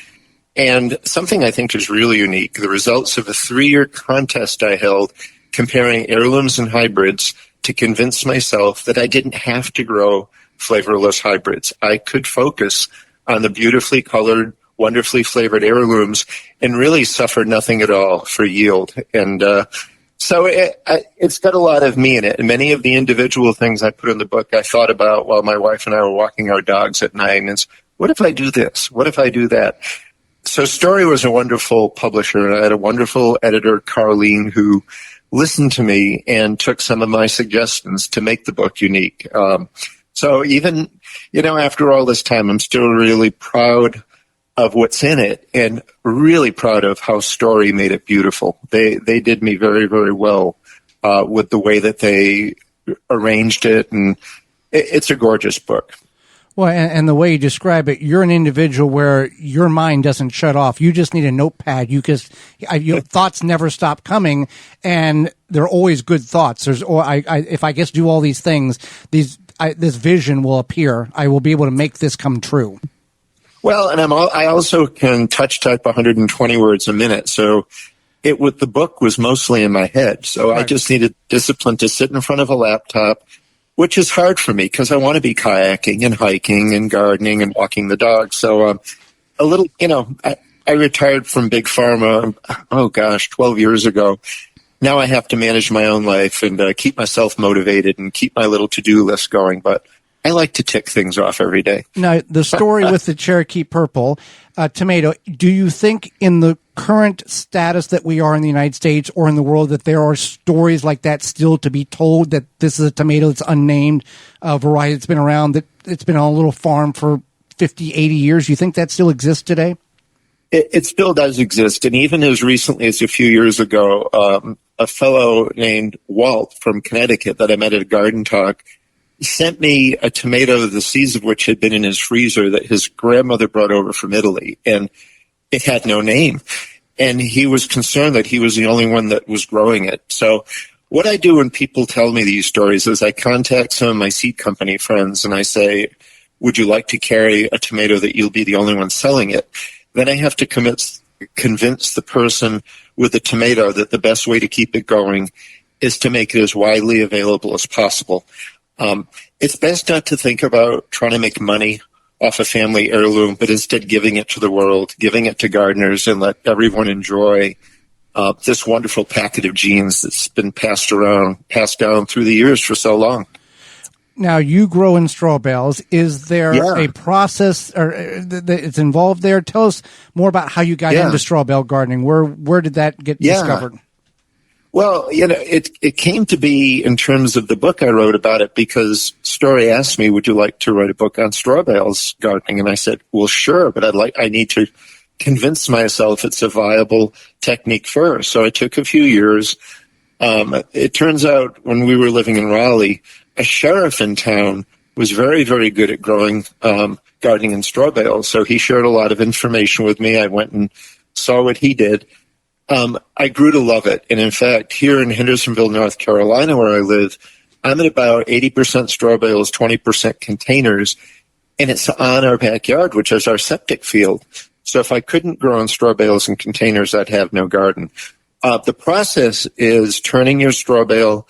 Speaker 5: And something I think is really unique, the results of a 3-year contest I held comparing heirlooms and hybrids to convince myself that I didn't have to grow flavorless hybrids. I could focus on the beautifully colored, wonderfully flavored heirlooms and really suffer nothing at all for yield. And so it's got a lot of me in it. And many of the individual things I put in the book I thought about while my wife and I were walking our dogs at night. And it's, what if I do this? What if I do that? So Story was a wonderful publisher. And I had a wonderful editor, Carlene, who listened to me and took some of my suggestions to make the book unique. So even, after all this time, I'm still really proud of what's in it and really proud of how Story made it beautiful. They did me very, very well with the way that they arranged it, and it's a gorgeous book.
Speaker 2: Well, and the way you describe it, you're an individual where your mind doesn't shut off. You just need a notepad. Your thoughts never stop coming, and they're always good thoughts. If I just do all these things, this vision will appear. I will be able to make this come true.
Speaker 5: Well, and I also can touch type 120 words a minute. So the book was mostly in my head. So right. I just needed discipline to sit in front of a laptop, which is hard for me because I want to be kayaking and hiking and gardening and walking the dog. So a little, I retired from Big Pharma, 12 years ago. Now I have to manage my own life and keep myself motivated and keep my little to-do list going. But I like to tick things off every day.
Speaker 2: Now, the story with the Cherokee Purple tomato, do you think in the current status that we are in the United States or in the world that there are stories like that still to be told, that this is a tomato that's unnamed, variety that's been around, that it's been on a little farm for 50, 80 years? You think that still exists today?
Speaker 5: It still does exist. And even as recently as a few years ago, a fellow named Walt from Connecticut that I met at a garden talk sent me a tomato, the seeds of which had been in his freezer, that his grandmother brought over from Italy, and it had no name. And he was concerned that he was the only one that was growing it. So what I do when people tell me these stories is I contact some of my seed company friends and I say, would you like to carry a tomato that you'll be the only one selling it? Then I have to convince the person with the tomato that the best way to keep it going is to make it as widely available as possible. It's best not to think about trying to make money off a family heirloom, but instead giving it to the world, giving it to gardeners, and let everyone enjoy this wonderful packet of genes that's been passed down through the years for so long.
Speaker 2: Now, you grow in straw bales. Is there a process that's involved there? Tell us more about how you got into straw bale gardening. Where did that get discovered?
Speaker 5: Well, it came to be in terms of the book I wrote about it because Story asked me, would you like to write a book on straw bales gardening? And I said, well, sure, but I need to convince myself it's a viable technique first. So it took a few years. It turns out when we were living in Raleigh, a sheriff in town was very, very good at growing gardening in straw bales. So he shared a lot of information with me. I went and saw what he did. I grew to love it. And in fact, here in Hendersonville, North Carolina, where I live, I'm at about 80% straw bales, 20% containers. and it's on our backyard, which is our septic field. So if I couldn't grow in straw bales and containers, I'd have no garden. The process is turning your straw bale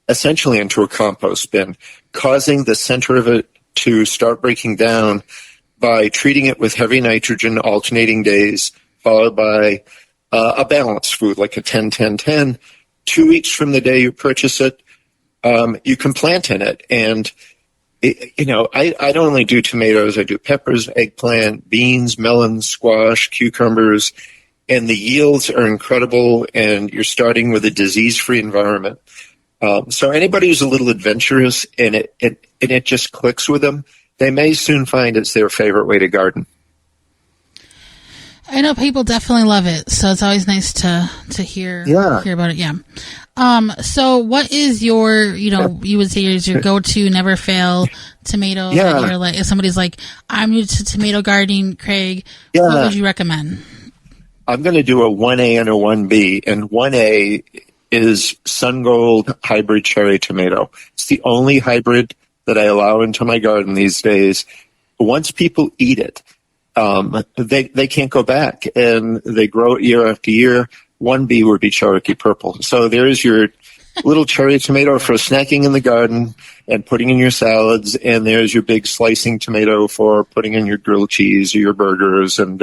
Speaker 5: essentially into a compost bin, causing the center of it to start breaking down by treating it with heavy nitrogen alternating days, followed by a balanced food like a 10-10-10. 2 weeks from the day you purchase it, you can plant in it. And I don't only do tomatoes. I do peppers, eggplant, beans, melons, squash, cucumbers, and the yields are incredible, and you're starting with a disease-free environment. So anybody who's a little adventurous and it just clicks with them, they may soon find it's their favorite way to garden.
Speaker 4: I know people definitely love it, so it's always nice to hear about it. Yeah. So what is your, you would say is your go-to never fail tomato?
Speaker 5: Yeah.
Speaker 4: That you're like, if somebody's like, I'm new to tomato gardening, Craig, what would you recommend?
Speaker 5: I'm going to do a 1A and a 1B, and 1A is Sun Gold hybrid cherry tomato. It's the only hybrid that I allow into my garden these days. Once people eat it, they can't go back, and they grow it year after year. 1B would be Cherokee Purple. So there's your little cherry tomato for snacking in the garden and putting in your salads, and there's your big slicing tomato for putting in your grilled cheese or your burgers and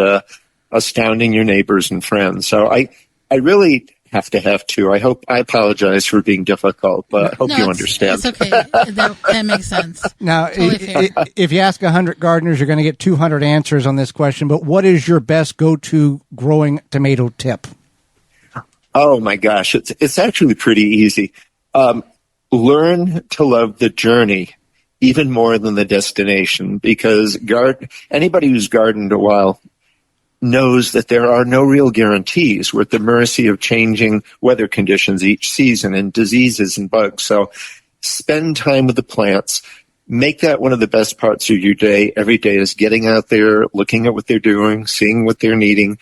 Speaker 5: astounding your neighbors and friends. So I really have to. I apologize for being difficult, but I hope you understand.
Speaker 4: It's okay. That makes sense.
Speaker 2: Now,
Speaker 4: Totally
Speaker 2: if you ask 100 gardeners, you're going to get 200 answers on this question, but what is your best go-to growing tomato tip?
Speaker 5: Oh my gosh, it's actually pretty easy. Learn to love the journey even more than the destination, because anybody who's gardened a while knows that there are no real guarantees. We're at the mercy of changing weather conditions each season and diseases and bugs. So spend time with the plants. Make that one of the best parts of your day. Every day is getting out there, looking at what they're doing, seeing what they're needing.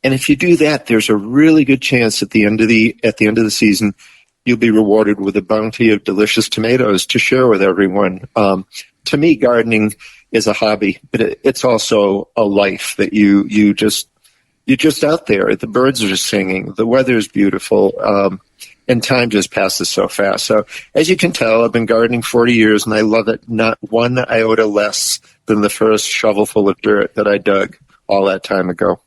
Speaker 5: And if you do that, there's a really good chance at the end of the season, you'll be rewarded with a bounty of delicious tomatoes to share with everyone. To me, gardening is a hobby, but it's also a life that you're just out there. The birds are singing, the weather is beautiful, and time just passes so fast. So as you can tell, I've been gardening 40 years, and I love it not one iota less than the first shovelful of dirt that I dug all that time ago.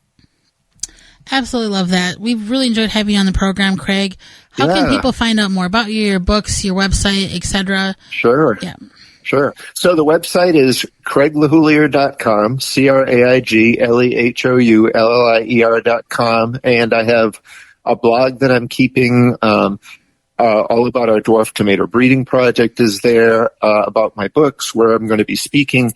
Speaker 4: Absolutely love that. We've really enjoyed having you on the program, Craig. How can people find out more about you, your books, your website, etc.?
Speaker 5: Sure.
Speaker 4: Yeah.
Speaker 5: Sure. So the website is CraigLeHoullier.com, CraigLeHoullier.com, and I have a blog that I'm keeping all about our dwarf tomato breeding project is there, about my books, where I'm going to be speaking.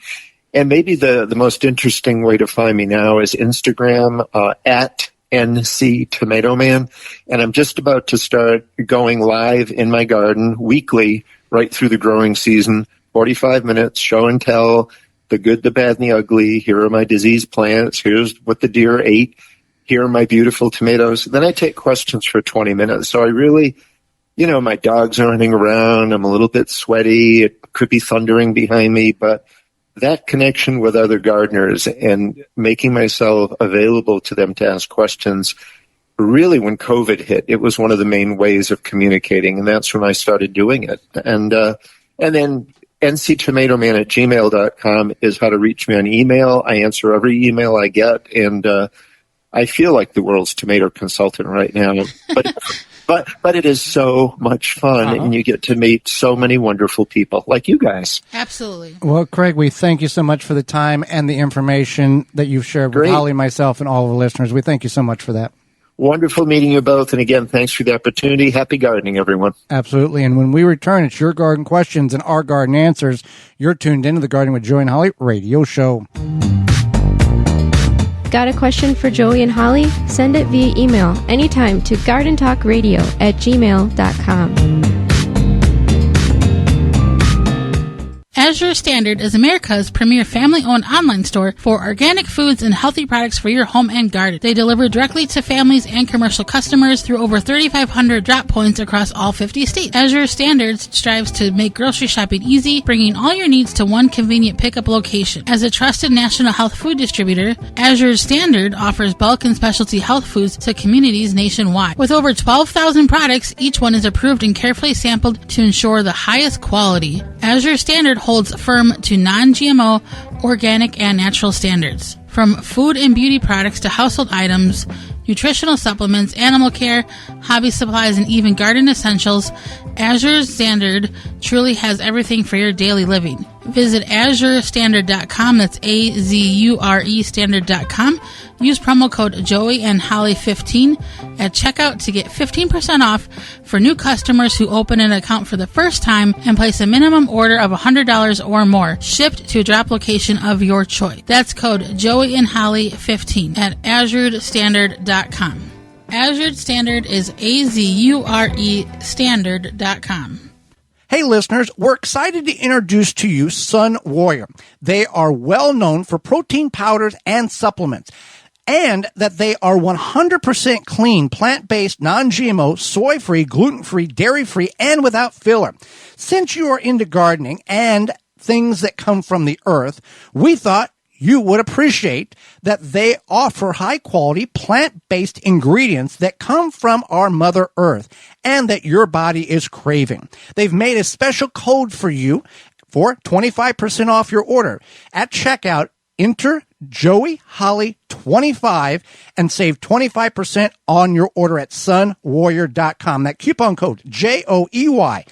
Speaker 5: And maybe the most interesting way to find me now is Instagram, at NC Tomato Man. And I'm just about to start going live in my garden weekly right through the growing season. 45 minutes, show and tell, the good, the bad, and the ugly. Here are my diseased plants. Here's what the deer ate. Here are my beautiful tomatoes. Then I take questions for 20 minutes. So I really, my dogs are running around. I'm a little bit sweaty. It could be thundering behind me. But that connection with other gardeners and making myself available to them to ask questions, really when COVID hit, it was one of the main ways of communicating. And that's when I started doing it. And then nctomatoman@gmail.com is how to reach me on email. I answer every email I get, and I feel like the world's tomato consultant right now. But it is so much fun, and you get to meet so many wonderful people like you guys.
Speaker 4: Absolutely.
Speaker 2: Well, Craig, we thank you so much for the time and the information that you've shared with Holly, myself, and all of the listeners. We thank you so much for that.
Speaker 5: Wonderful meeting you both. And again, thanks for the opportunity. Happy gardening, everyone.
Speaker 2: Absolutely. And when we return, it's your garden questions and our garden answers. You're tuned into the Gardening with Joey and Holly radio show.
Speaker 3: Got a question for Joey and Holly? Send it via email anytime to gardentalkradio@gmail.com.
Speaker 4: As Azure Standard is America's premier family-owned online store for organic foods and healthy products for your home and garden. They deliver directly to families and commercial customers through over 3,500 drop points across all 50 states. Azure Standard strives to make grocery shopping easy, bringing all your needs to one convenient pickup location. As a trusted national health food distributor, Azure Standard offers bulk and specialty health foods to communities nationwide. With over 12,000 products, each one is approved and carefully sampled to ensure the highest quality. Azure Standard holds firm to non-GMO, organic, and natural standards. From food and beauty products to household items, nutritional supplements, animal care, hobby supplies, and even garden essentials, Azure Standard truly has everything for your daily living. Visit AzureStandard.com. That's AZURE Standard.com. Use promo code Joey and Holly 15 at checkout to get 15% off for new customers who open an account for the first time and place a minimum order of $100 or more, shipped to a drop location of your choice. That's code Joey and Holly 15 at AzureStandard.com. Azure Standard is AZURE Standard.com.
Speaker 2: Hey listeners, we're excited to introduce to you Sun Warrior. They are well known for protein powders and supplements, and that they are 100% clean, plant-based, non-GMO, soy-free, gluten-free, dairy-free, and without filler. Since you are into gardening and things that come from the earth, we thought you would appreciate that they offer high-quality, plant-based ingredients that come from our Mother Earth and that your body is craving. They've made a special code for you for 25% off your order. At checkout, enter Joey Holly 25 and save 25% on your order at sunwarrior.com. That coupon code JOEYHOLLY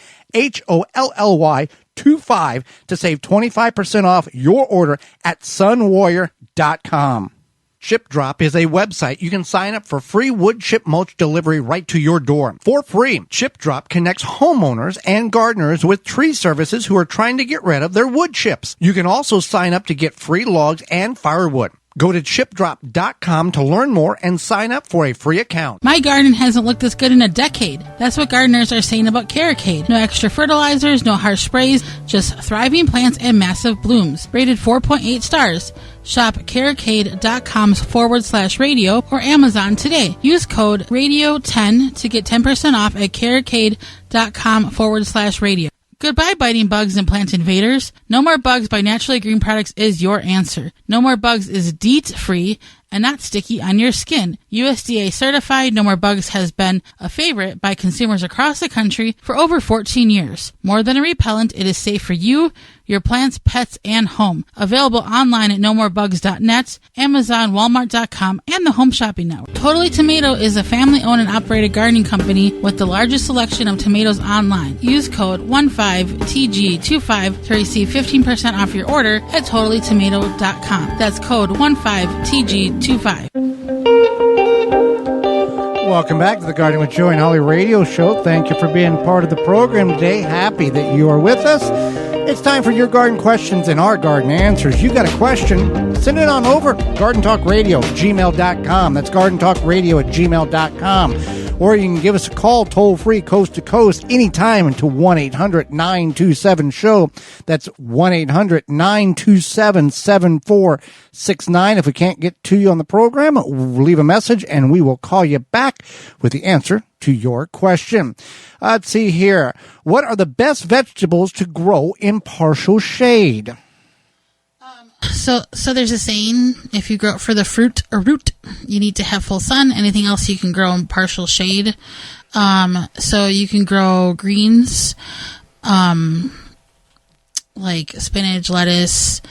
Speaker 2: 25 to save 25% off your order at sunwarrior.com. Chip Drop is a website you can sign up for free wood chip mulch delivery right to your door for free. Chip Drop connects homeowners and gardeners with tree services who are trying to get rid of their wood chips. You can also sign up to get free logs and firewood. Go to chipdrop.com to learn more and sign up for a free account.
Speaker 4: My garden hasn't looked this good in a decade. That's what gardeners are saying about Carricade. No extra fertilizers, no harsh sprays, just thriving plants and massive blooms. Rated 4.8 stars. Shop Carricade.com/radio or Amazon today. Use code radio10 to get 10% off at Carricade.com/radio. Goodbye, biting bugs and plant invaders. No More Bugs by Naturally Green Products is your answer. No More Bugs is DEET-free and not sticky on your skin. USDA certified, No More Bugs has been a favorite by consumers across the country for over 14 years. More than a repellent, it is safe for you, your plants, pets, and home. Available online at nomorebugs.net, Amazon, Walmart.com, and the Home Shopping Network. Totally Tomato is a family-owned and operated gardening company with the largest selection of tomatoes online. Use code 15TG25 to receive 15% off your order at totallytomato.com. That's code 15TG25.
Speaker 2: Welcome back to the Gardening with Joey and Holly radio show. Thank you for being part of the program today. Happy that you are with us. It's time for your garden questions and our garden answers. You got a question? Send it on over. GardenTalkRadio@gmail.com. That's GardenTalkRadio@gmail.com. Or you can give us a call toll-free, coast to coast, anytime until 1-800-927-SHOW. That's 1-800-927-7469. If we can't get to you on the program, leave a message and we will call you back with the answer to your question. Let's see here. What are the best vegetables to grow in partial shade?
Speaker 4: So there's a saying, if you grow it for the fruit or root, you need to have full sun. Anything else you can grow in partial shade. So you can grow greens, like spinach, lettuce,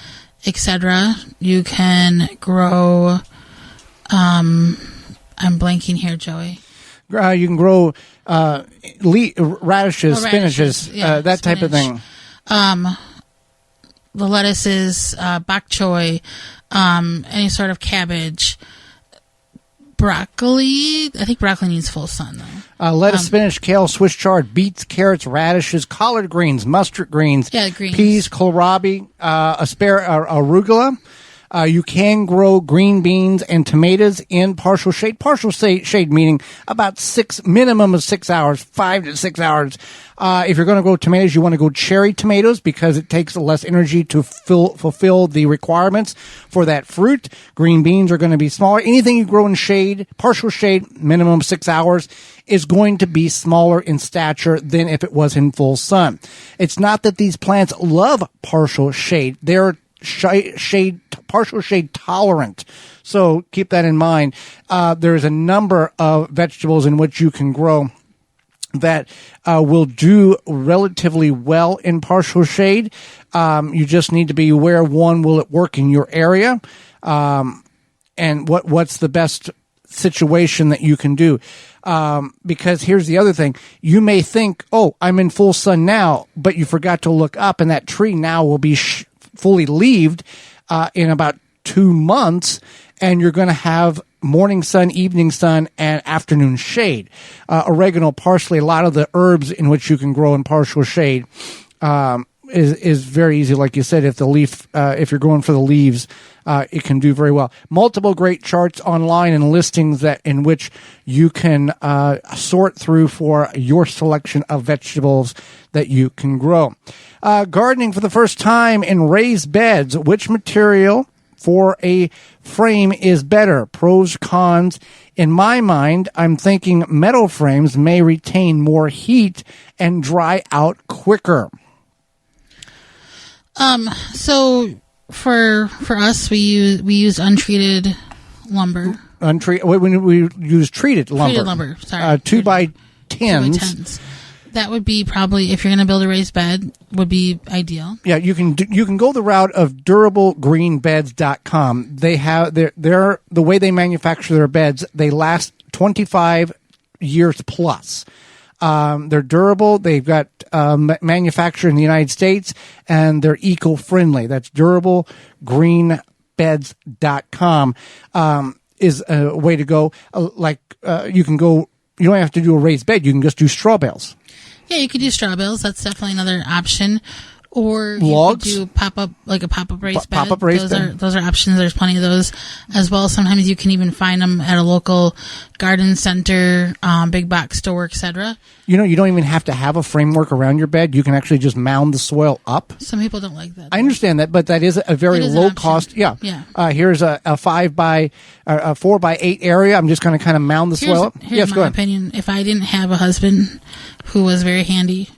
Speaker 4: etc. You can grow, I'm blanking here, Joey.
Speaker 2: You can grow radishes, spinaches, that type of thing.
Speaker 4: The lettuces, bok choy, any sort of cabbage, broccoli. I think broccoli needs full sun, though.
Speaker 2: Lettuce, spinach, kale, Swiss chard, beets, carrots, radishes, collard greens, mustard greens,
Speaker 4: greens.
Speaker 2: Peas, kohlrabi, arugula. You can grow green beans and tomatoes in partial shade. Partial shade meaning about minimum of 6 hours, 5 to 6 hours If you're going to grow tomatoes, you want to go cherry tomatoes because it takes less energy to fulfill the requirements for that fruit. Green beans are going to be smaller. Anything you grow in shade, partial shade, minimum 6 hours, is going to be smaller in stature than if it was in full sun. It's not that these plants love partial shade. They're partial shade tolerant. So keep that in mind. There's a number of vegetables in which you can grow that will do relatively well in partial shade. You just need to be aware, one, will it work in your area? And what's the best situation that you can do? Because here's the other thing. You may think, oh, I'm in full sun now, but you forgot to look up, and that tree now will be fully leaved in about 2 months, and you're going to have morning sun, evening sun, and afternoon shade. Oregano, parsley, a lot of the herbs in which you can grow in partial shade is very easy. Like you said, if you're going for the leaves, it can do very well. Multiple great charts online and listings in which you can sort through for your selection of vegetables that you can grow. Gardening for the first time in raised beds. Which material for a frame is better? Pros, cons. In my mind, I'm thinking metal frames may retain more heat and dry out quicker.
Speaker 4: So for us, we use untreated lumber.
Speaker 2: We use treated lumber.
Speaker 4: Treated lumber, sorry.
Speaker 2: 2x10s.
Speaker 4: 2x10s. That would be probably, if you're going to build a raised bed, would be ideal.
Speaker 2: Yeah, you can go the route of durablegreenbeds.com. They have the way they manufacture their beds, they last 25 years plus. They're durable. They've got manufactured in the United States, and they're eco-friendly. That's durablegreenbeds.com is a way to go. You can go. You don't have to do a raised bed. You can just do straw bales.
Speaker 4: Yeah, you could do straw bales. That's definitely another option. Or
Speaker 2: logs.
Speaker 4: You could do pop-up raised bed.
Speaker 2: Pop-up raised bed.
Speaker 4: Those are options. There's plenty of those as well. Sometimes you can even find them at a local garden center, big box store, etc.
Speaker 2: You don't even have to have a framework around your bed. You can actually just mound the soil up.
Speaker 4: Some people don't like that.
Speaker 2: I understand that, but that is a very low cost. Yeah. Here's a 4x8 area. I'm just going to kind of mound the soil up.
Speaker 4: Here's my opinion. If I didn't have a husband who was very handy,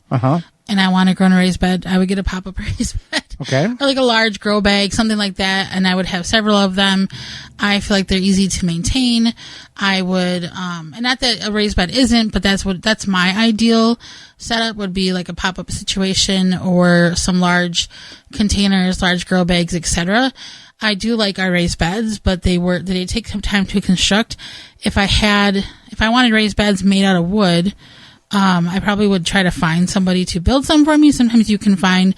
Speaker 4: and I want to grow in a raised bed, I would get a pop-up raised bed.
Speaker 2: Okay.
Speaker 4: Or like a large grow bag, something like that, and I would have several of them. I feel like they're easy to maintain. I would, and not that a raised bed isn't, but that's my ideal setup, would be like a pop-up situation or some large containers, large grow bags, etc. I do like our raised beds, but they take some time to construct. If I wanted raised beds made out of wood, I probably would try to find somebody to build some for me. Sometimes you can find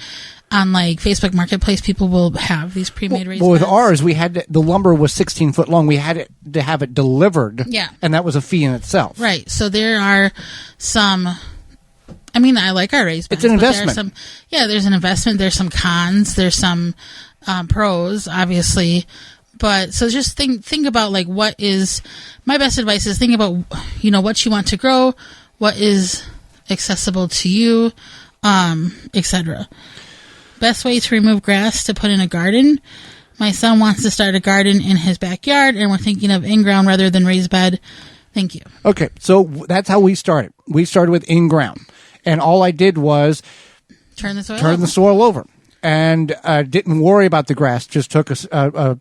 Speaker 4: on like Facebook Marketplace, people will have these pre-made raised beds.
Speaker 2: With ours, the lumber was 16 foot long. We had to have it delivered.
Speaker 4: Yeah.
Speaker 2: And that was a fee in itself.
Speaker 4: Right. So there are some, I like our raised beds.
Speaker 2: It's an investment.
Speaker 4: There's an investment. There's some cons. There's some pros, obviously. But so just think about like my best advice is think about, what you want to grow, what is accessible to you, etc. Best way to remove grass to put in a garden. My son wants to start a garden in his backyard, and we're thinking of in-ground rather than raised bed. Thank you.
Speaker 2: Okay, so that's how we started. We started with in-ground, and all I did was
Speaker 4: turn the
Speaker 2: soil over, and didn't worry about the grass. Just took a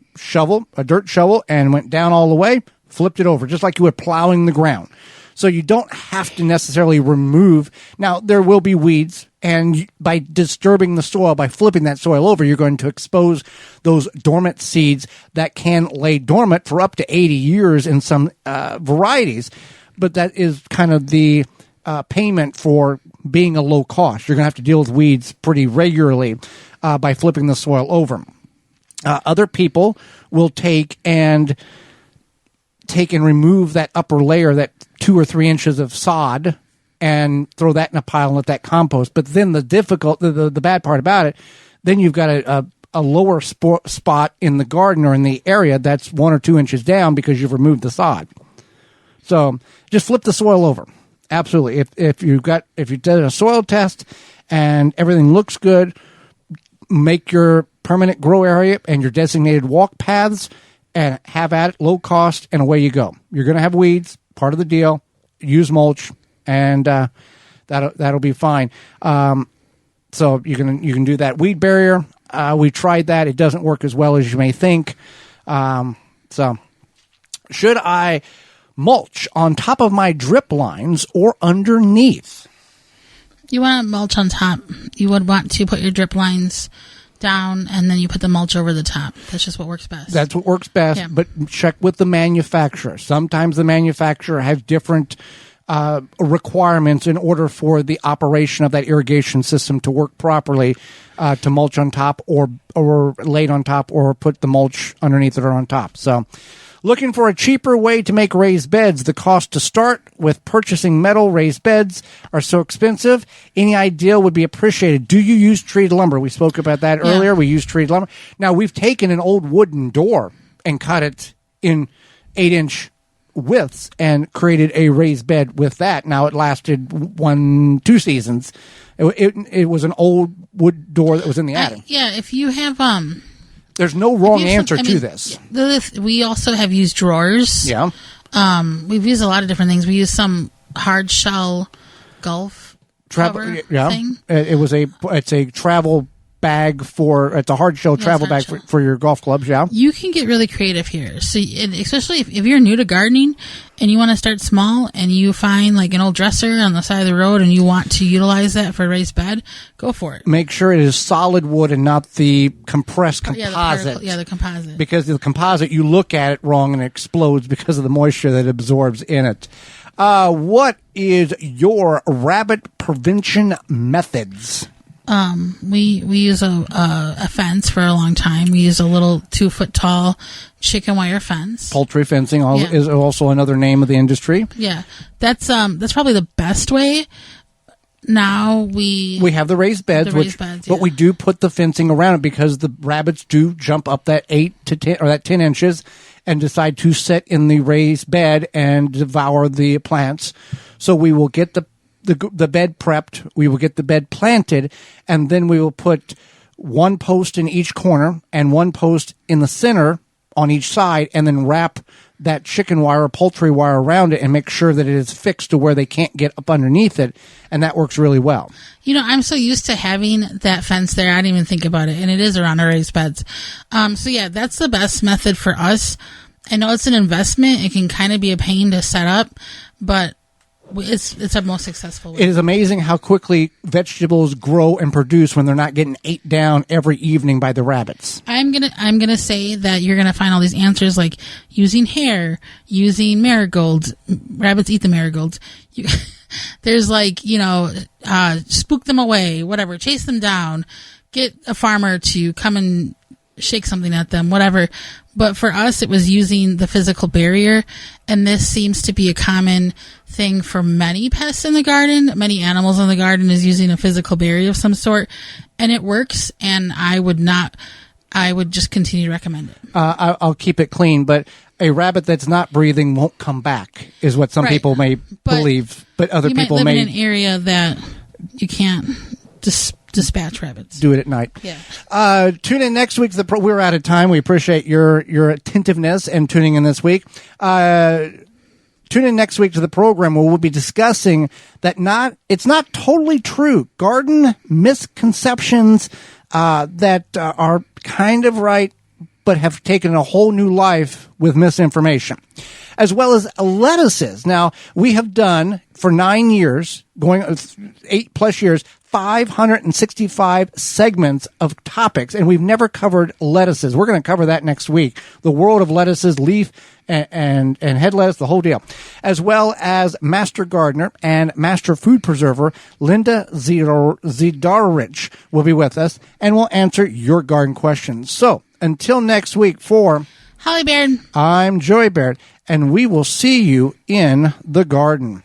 Speaker 2: dirt shovel, and went down all the way, flipped it over, just like you were plowing the ground. So you don't have to necessarily remove. Now, there will be weeds, and by disturbing the soil, by flipping that soil over, you're going to expose those dormant seeds that can lay dormant for up to 80 years in some varieties. But that is kind of the payment for being a low cost. You're going to have to deal with weeds pretty regularly by flipping the soil over. Other people will take and remove that upper layer, that 2 or 3 inches of sod, and throw that in a pile and let that compost. But then the bad part about it, then you've got a lower spot in the garden or in the area that's 1 or 2 inches down because you've removed the sod. So just flip the soil over Absolutely. If you did a soil test and everything looks good, make your permanent grow area and your designated walk paths and have at it, low cost, and away you go. You're going to have weeds, part of the deal. Use mulch, and that'll be fine. So you can do that. Weed barrier, we tried that. It doesn't work as well as you may think. So should I mulch on top of my drip lines or underneath?
Speaker 4: You want to mulch on top. You would want to put your drip lines down, and then you put the mulch over the top. That's just what works best.
Speaker 2: That's what works best, but check with the manufacturer. Sometimes the manufacturer has different requirements in order for the operation of that irrigation system to work properly, to mulch on top or laid on top or put the mulch underneath it or on top. So looking for a cheaper way to make raised beds. The cost to start with purchasing metal raised beds are so expensive. Any idea would be appreciated. Do you use treated lumber? We spoke about that earlier. We use treated lumber. Now, we've taken an old wooden door and cut it in 8-inch widths and created a raised bed with that. Now, it lasted 2 seasons. It was an old wood door that was in the attic.
Speaker 4: If you have...
Speaker 2: There's no wrong answer to this.
Speaker 4: We also have used drawers.
Speaker 2: Yeah.
Speaker 4: We've used a lot of different things. We used some hard shell Gulf cover thing. It's a travel bag it's a hard shell travel bag for your golf clubs. Yeah. You can get really creative here. So, especially if you're new to gardening and you want to start small and you find like an old dresser on the side of the road and you want to utilize that for a raised bed, go for it.
Speaker 2: Make sure it is solid wood and not the compressed composite.
Speaker 4: The composite.
Speaker 2: Because the composite, you look at it wrong and it explodes because of the moisture that it absorbs in it. What is your rabbit prevention methods?
Speaker 4: We use a fence for a long time. We use a little 2-foot tall chicken wire fence.
Speaker 2: Poultry fencing is also another name of the industry.
Speaker 4: Yeah, that's probably the best way. Now we
Speaker 2: have the raised beds, but we do put the fencing around it because the rabbits do jump up that 8 to 10 or that 10 inches and decide to sit in the raised bed and devour the plants. So we will get the bed prepped, we will get the bed planted, and then we will put one post in each corner and one post in the center on each side, and then wrap that chicken wire or poultry wire around it and make sure that it is fixed to where they can't get up underneath it, and that works really well.
Speaker 4: I'm so used to having that fence there, I didn't even think about it, and it is around our raised beds. That's the best method for us. I know it's an investment. It can kind of be a pain to set up, but it's our most successful way.
Speaker 2: It is amazing how quickly vegetables grow and produce when they're not getting ate down every evening by the rabbits.
Speaker 4: I'm gonna say that you're gonna find all these answers like using hair, using marigolds. Rabbits eat the marigolds. There's spook them away, whatever, chase them down, get a farmer to come and shake something at them, whatever. But for us, it was using the physical barrier, and this seems to be a common thing for many pests in the garden. Many animals in the garden is using a physical barrier of some sort, and it works, and I would just continue to recommend it.
Speaker 2: I'll keep it clean, but a rabbit that's not breathing won't come back, is what some people may believe, but other people may
Speaker 4: live in an area that you can't dispatch rabbits.
Speaker 2: Do it at night.
Speaker 4: Yeah.
Speaker 2: Tune in next week. We're out of time. We appreciate your attentiveness and tuning in this week. Tune in next week to the program where we'll be discussing that it's not totally true. Garden misconceptions that are kind of right, but have taken a whole new life with misinformation, as well as lettuces. Now, we have done for 9 years, going 8+ years, 565 segments of topics, and we've never covered lettuces. We're going to cover that next week. The world of lettuces, leaf and head lettuce, the whole deal, as well as master gardener and master food preserver Linda Zidarich will be with us, and will answer your garden questions. So until next week, for
Speaker 4: Holly Baird,
Speaker 2: I'm Joey Baird, and we will see you in the garden.